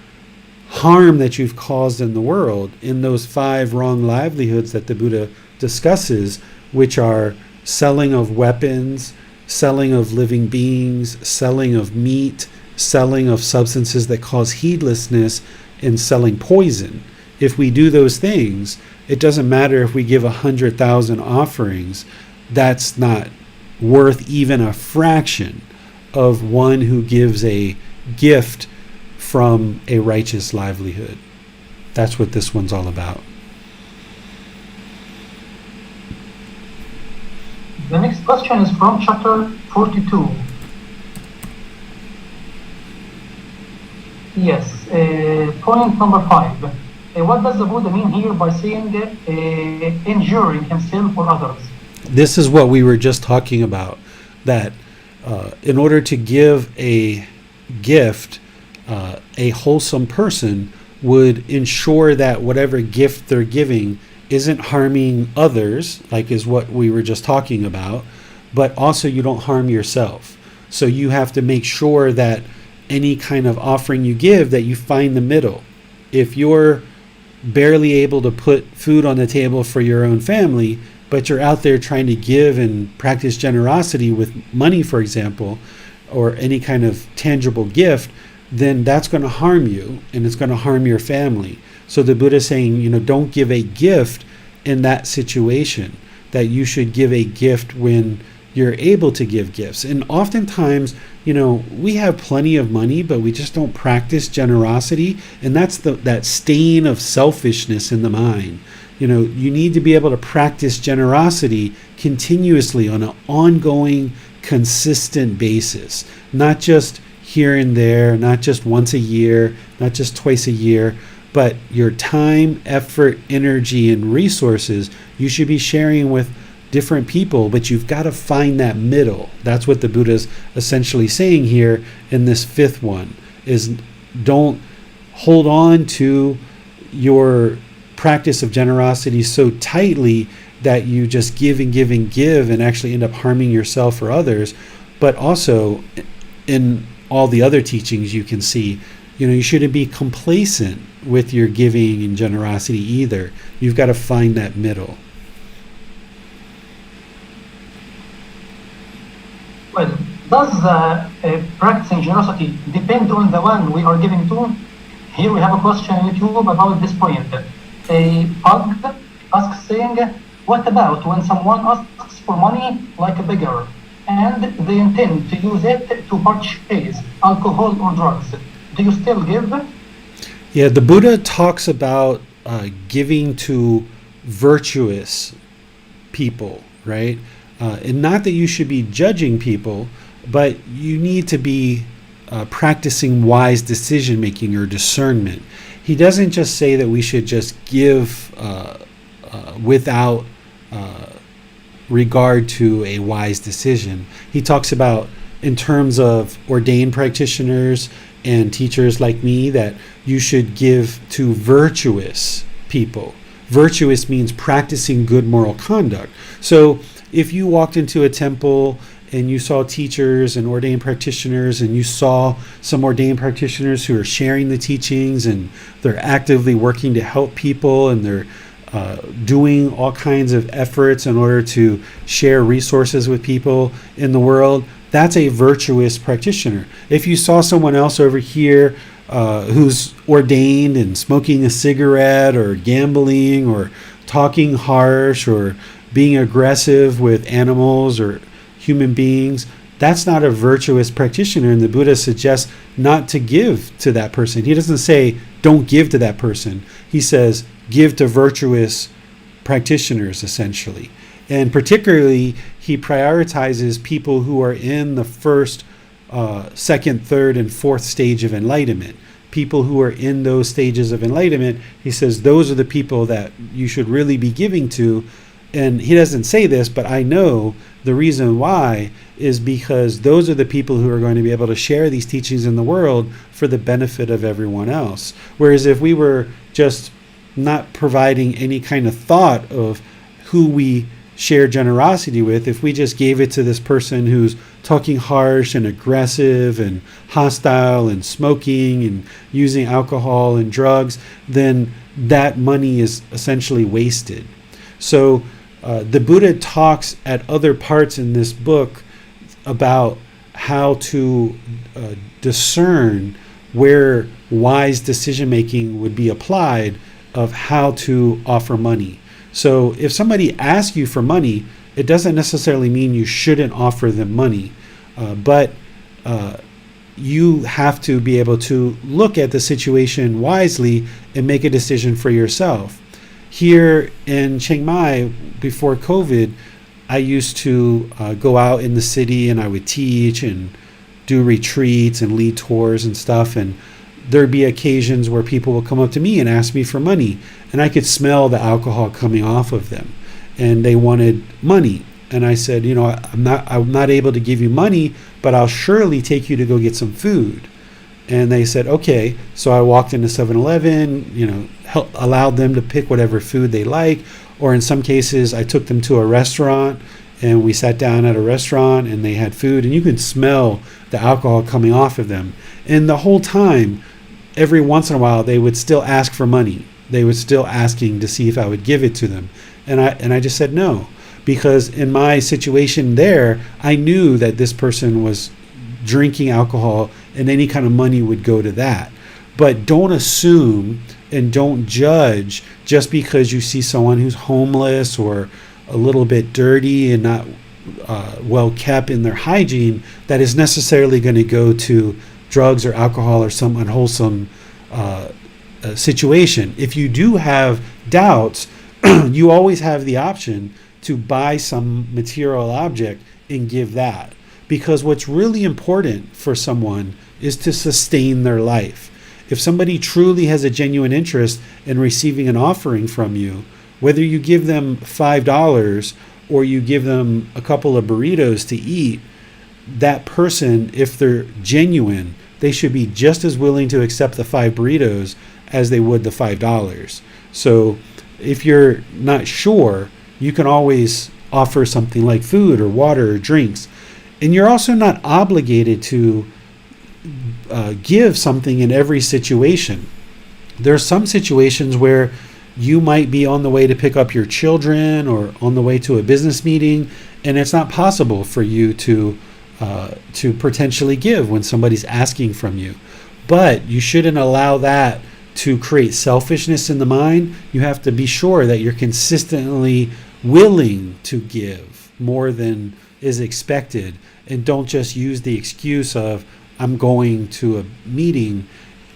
harm that you've caused in the world, in those 5 wrong livelihoods that the Buddha discusses, which are selling of weapons, selling of living beings, selling of meat, selling of substances that cause heedlessness, and selling poison. If we do those things, it doesn't matter if we give 100,000 offerings, that's not worth even a fraction of one who gives a gift from a righteous livelihood. That's what this one's all about. The next question is from chapter 42. Yes, point number 5. What does the Buddha mean here by saying injuring himself or others? This is what we were just talking about, that in order to give a gift, a wholesome person would ensure that whatever gift they're giving isn't harming others, like is what we were just talking about, but also you don't harm yourself. So you have to make sure that any kind of offering you give, that you find the middle, if you're barely able to put food on the table for your own family, but you're out there trying to give and practice generosity with money, for example, or any kind of tangible gift, then that's going to harm you and it's going to harm your family. So the Buddha is saying, don't give a gift in that situation, that you should give a gift when you're able to give gifts. And oftentimes, we have plenty of money, but we just don't practice generosity. And that's that stain of selfishness in the mind. You need to be able to practice generosity continuously on an ongoing, consistent basis, not just here and there, not just once a year, not just twice a year, but your time, effort, energy, and resources you should be sharing with different people, but you've got to find that middle. That's what the Buddha's essentially saying here in this fifth one, is don't hold on to your practice of generosity so tightly that you just give and give and give and actually end up harming yourself or others. But also in all the other teachings you can see, you shouldn't be complacent with your giving and generosity either. You've got to find that middle. Well, does practicing generosity depend on the one we are giving to? Here we have a question on YouTube about this point. A pug asks saying, what about when someone asks for money like a beggar and they intend to use it to purchase alcohol or drugs? Do you still give? Yeah, the Buddha talks about giving to virtuous people, right? And not that you should be judging people, but you need to be practicing wise decision making or discernment. He doesn't just say that we should just give without regard to a wise decision. He talks about, in terms of ordained practitioners and teachers like me, that you should give to virtuous people. Virtuous means practicing good moral conduct. So if you walked into a temple and you saw teachers and ordained practitioners, and you saw some ordained practitioners who are sharing the teachings and they're actively working to help people, and they're doing all kinds of efforts in order to share resources with people in the world, that's a virtuous practitioner. If you saw someone else over here who's ordained and smoking a cigarette or gambling or talking harsh or being aggressive with animals or human beings, that's not a virtuous practitioner. And the Buddha suggests not to give to that person. He doesn't say don't give to that person. He says give to virtuous practitioners, essentially. And particularly, he prioritizes people who are in the first, second, third, and fourth stage of enlightenment. People who are in those stages of enlightenment, he says those are the people that you should really be giving to. And he doesn't say this, but I know the reason why is because those are the people who are going to be able to share these teachings in the world for the benefit of everyone else. Whereas if we were just not providing any kind of thought of who we share generosity with, if we just gave it to this person who's talking harsh and aggressive and hostile and smoking and using alcohol and drugs, then that money is essentially wasted. So the Buddha talks at other parts in this book about how to discern where wise decision making would be applied, of how to offer money. So if somebody asks you for money, it doesn't necessarily mean you shouldn't offer them money, but you have to be able to look at the situation wisely and make a decision for yourself. Here in Chiang Mai, before COVID, I used to go out in the city and I would teach and do retreats and lead tours and stuff, and there'd be occasions where people would come up to me and ask me for money, and I could smell the alcohol coming off of them, and they wanted money. And I said, I'm not able to give you money, but I'll surely take you to go get some food. And they said, okay. So I walked into 7-Eleven, allowed them to pick whatever food they like, or in some cases I took them to a restaurant and we sat down at a restaurant and they had food, and you could smell the alcohol coming off of them. And the whole time, every once in a while they would still ask for money. They were still asking to see if I would give it to them. And I just said no, because in my situation there, I knew that this person was drinking alcohol and any kind of money would go to that. But don't assume and don't judge just because you see someone who's homeless or a little bit dirty and not well kept in their hygiene, that is necessarily going to go to drugs or alcohol or some unwholesome situation. If you do have doubts, you always have the option to buy some material object and give that. Because what's really important for someone is to sustain their life. If somebody truly has a genuine interest in receiving an offering from you, whether you give them $5 or you give them a couple of burritos to eat, that person, if they're genuine, they should be just as willing to accept the 5 burritos as they would the $5. So if you're not sure, you can always offer something like food or water or drinks. And you're also not obligated to give something in every situation. There are some situations where you might be on the way to pick up your children or on the way to a business meeting, and it's not possible for you to potentially give when somebody's asking from you. But you shouldn't allow that to create selfishness in the mind. You have to be sure that you're consistently willing to give more than is expected, and don't just use the excuse of I'm going to a meeting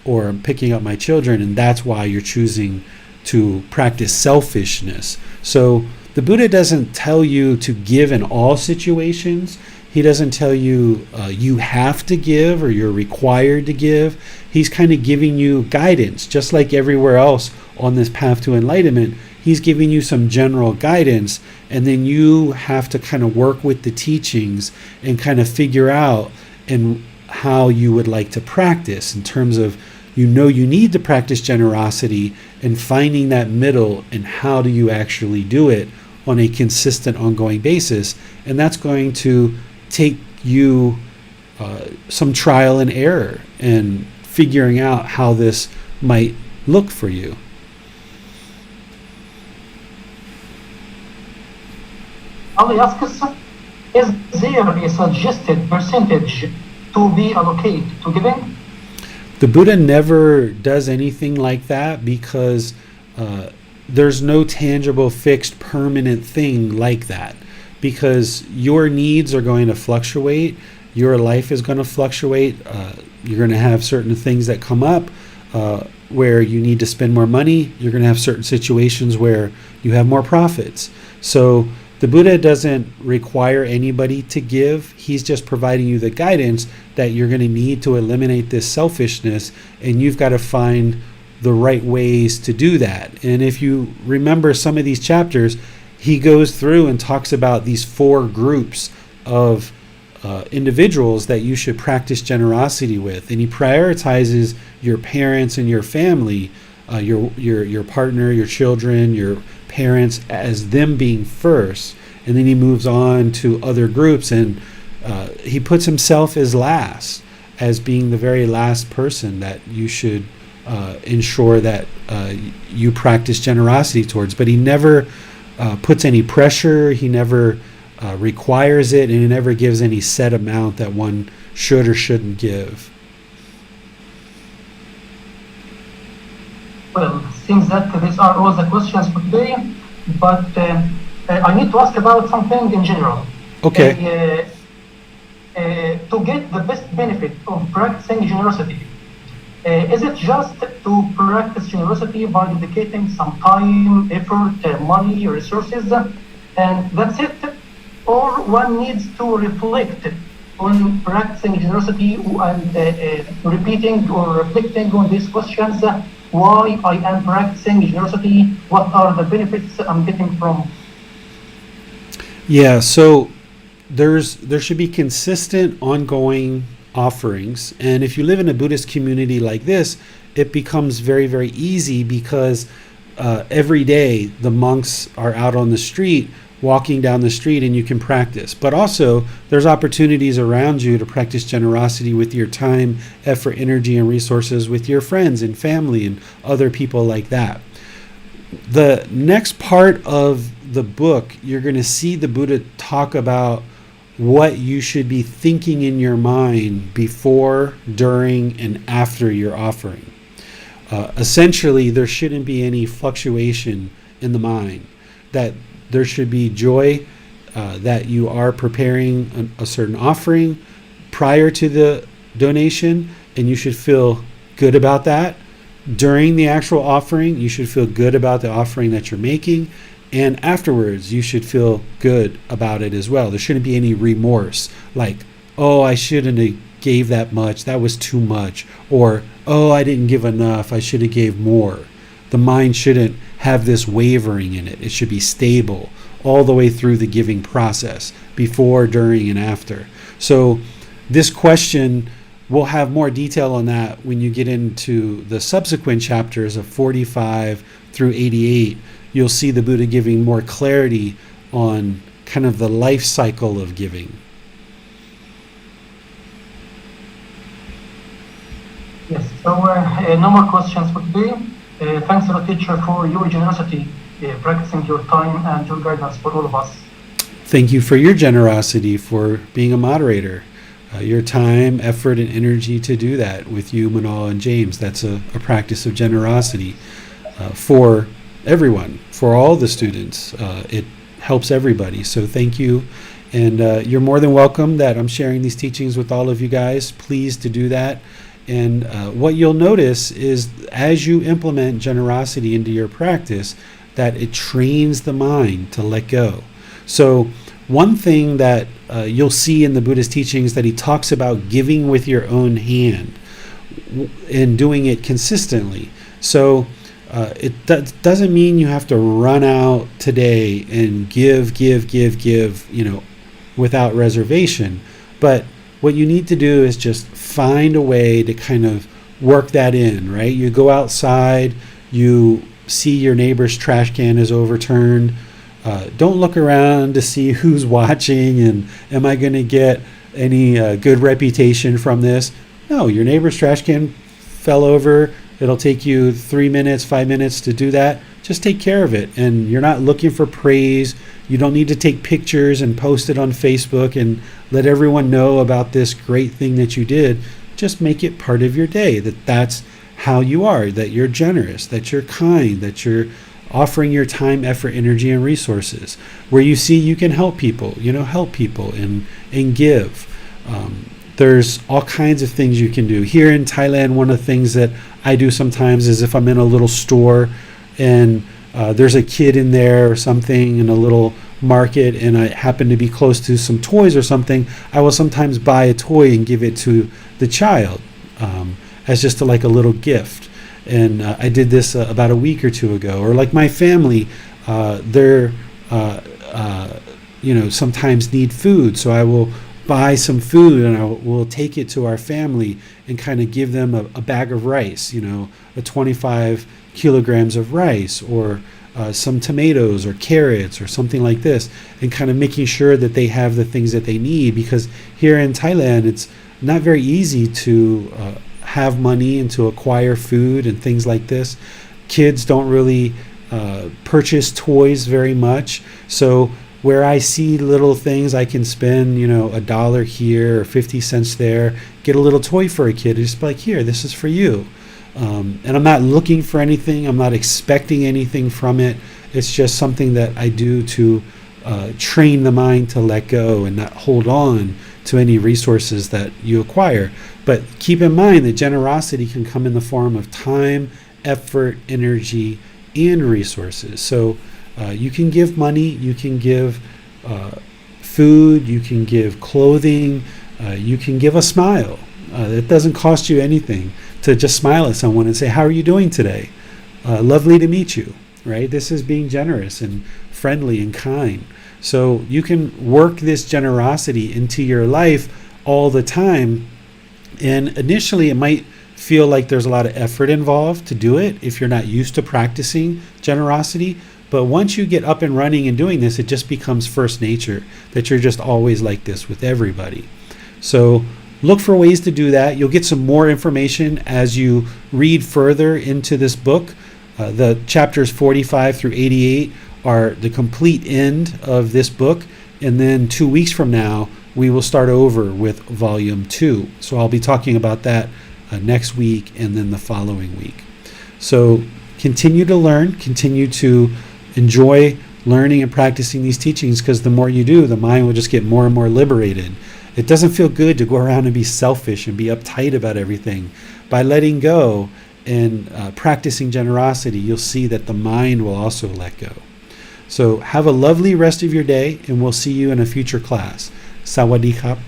or I'm picking up my children, and that's why you're choosing to practice selfishness. So the Buddha doesn't tell you to give in all situations. He doesn't tell you you have to give or you're required to give. He's kind of giving you guidance, just like everywhere else on this path to enlightenment. He's giving you some general guidance, and then you have to kind of work with the teachings and kind of figure out and how you would like to practice in terms of, you need to practice generosity, and finding that middle and how do you actually do it on a consistent ongoing basis. And that's going to take you some trial and error and figuring out how this might look for you. Ali asks, is there a suggested percentage to be allocated to giving? The Buddha never does anything like that, because there's no tangible, fixed, permanent thing like that. Because your needs are going to fluctuate, your life is going to fluctuate. You're going to have certain things that come up where you need to spend more money. You're going to have certain situations where you have more profits. So the Buddha doesn't require anybody to give. He's just providing you the guidance that you're going to need to eliminate this selfishness, and you've got to find the right ways to do that. And if you remember some of these chapters, he goes through and talks about these 4 groups of individuals that you should practice generosity with, and he prioritizes your parents and your family, your partner, your children, your parents, as them being first, and then he moves on to other groups, and he puts himself as last, as being the very last person that you should ensure that you practice generosity towards. But he never puts any pressure, he never requires it, and he never gives any set amount that one should or shouldn't give. Well, seems that these are all the questions for today, but I need to ask about something in general. Okay. To get the best benefit of practicing generosity, is it just to practice generosity by dedicating some time, effort, money, resources, and that's it? Or one needs to reflect on practicing generosity and repeating or reflecting on these questions? Why I am practicing generosity? What are the benefits I'm getting from? Yeah, so there should be consistent, ongoing offerings. And if you live in a Buddhist community like this, it becomes very, very easy, because every day the monks are out on the street walking down the street and you can practice. But also, there's opportunities around you to practice generosity with your time, effort, energy, and resources with your friends and family and other people like that. The next part of the book, you're going to see the Buddha talk about what you should be thinking in your mind before, during, and after your offering. Essentially, there shouldn't be any fluctuation in the mind. That there should be joy that you are preparing a certain offering prior to the donation, and you should feel good about that. During the actual offering, you should feel good about the offering that you're making, and afterwards, you should feel good about it as well. There shouldn't be any remorse, like, oh, I shouldn't have gave that much, that was too much, or, oh, I didn't give enough, I should have gave more. The mind shouldn't have this wavering in it. It should be stable all the way through the giving process, before, during, and after. So this question, we'll have more detail on that when you get into the subsequent chapters of 45 through 88. You'll see the Buddha giving more clarity on kind of the life cycle of giving. Yes, so no more questions for today. Thanks a lot, teacher, for your generosity, practicing your time and your guidance for all of us. Thank you for your generosity for being a moderator. Your time, effort, and energy to do that with you, Manal, and James. That's a practice of generosity for everyone, for all the students. It helps everybody. So thank you. And you're more than welcome that I'm sharing these teachings with all of you guys. Pleased to do that. And what you'll notice is as you implement generosity into your practice, that it trains the mind to let go. So one thing that you'll see in the Buddha's teachings, that he talks about giving with your own hand and doing it consistently. So it doesn't mean you have to run out today and give, without reservation. But what you need to do is just find a way to kind of work that in, right? You go outside, you see your neighbor's trash can is overturned. Don't look around to see who's watching and am I going to get any good reputation from this? No, your neighbor's trash can fell over. It'll take you 3 minutes, 5 minutes to do that. Just take care of it. And you're not looking for praise. You don't need to take pictures and post it on Facebook and let everyone know about this great thing that you did. Just make it part of your day, that's how you are, that you're generous, that you're kind, that you're offering your time, effort, energy, and resources. Where you see you can help people, help people and give. There's all kinds of things you can do. Here in Thailand, one of the things that I do sometimes is if I'm in a little store and there's a kid in there or something in a little market and I happen to be close to some toys or something, I will sometimes buy a toy and give it to the child as just a little gift. And I did this about a week or two ago. Or like my family, they're sometimes need food, so I will buy some food and I will take it to our family and kind of give them a bag of rice, a 25 kilograms of rice, or some tomatoes or carrots or something like this, and kind of making sure that they have the things that they need, because here in Thailand it's not very easy to have money and to acquire food and things like this. Kids don't really purchase toys very much, so where I see little things I can spend, $1 here or 50 cents there, get a little toy for a kid, just be like, here, this is for you. And I'm not looking for anything. I'm not expecting anything from it. It's just something that I do to train the mind to let go and not hold on to any resources that you acquire. But keep in mind that generosity can come in the form of time, effort, energy, and resources. So you can give money, you can give food, you can give clothing, you can give a smile. It doesn't cost you anything to just smile at someone and say, how are you doing today? Lovely to meet you, right? This is being generous and friendly and kind. So you can work this generosity into your life all the time. And initially it might feel like there's a lot of effort involved to do it if you're not used to practicing generosity. But once you get up and running and doing this, it just becomes first nature that you're just always like this with everybody. So look for ways to do that. You'll get some more information as you read further into this book. The chapters 45 through 88 are the complete end of this book. And then 2 weeks from now, we will start over with volume 2. So I'll be talking about that next week and then the following week. So continue to learn, continue to enjoy learning and practicing these teachings, because the more you do, the mind will just get more and more liberated. It doesn't feel good to go around and be selfish and be uptight about everything. By letting go and practicing generosity, you'll see that the mind will also let go. So have a lovely rest of your day, and we'll see you in a future class. Sawadee krap.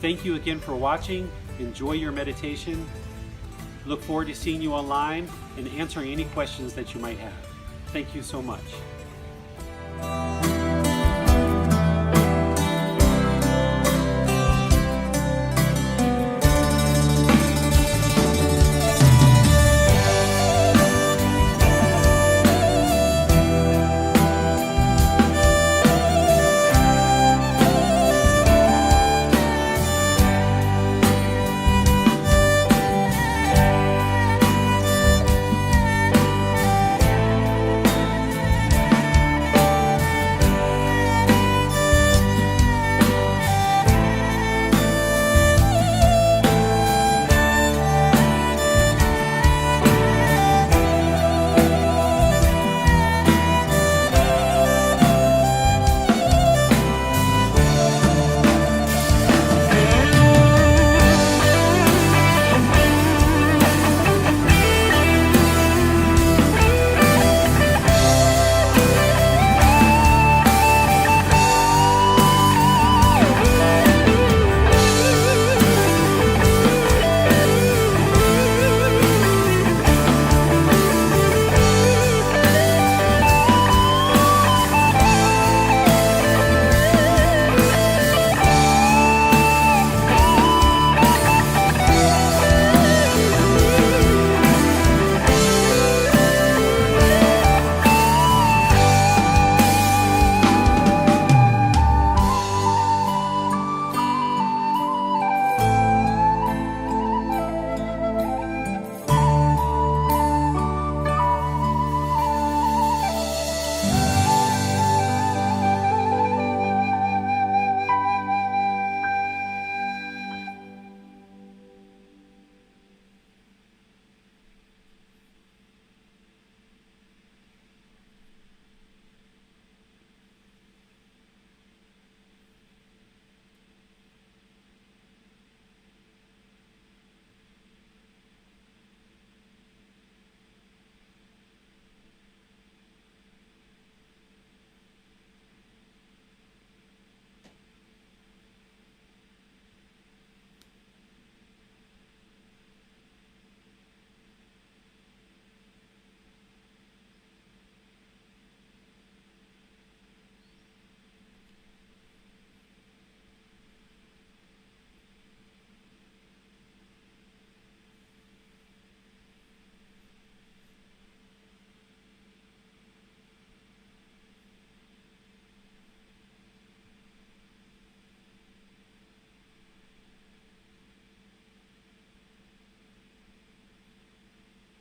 Thank you again for watching. Enjoy your meditation. Look forward to seeing you online and answering any questions that you might have. Thank you so much.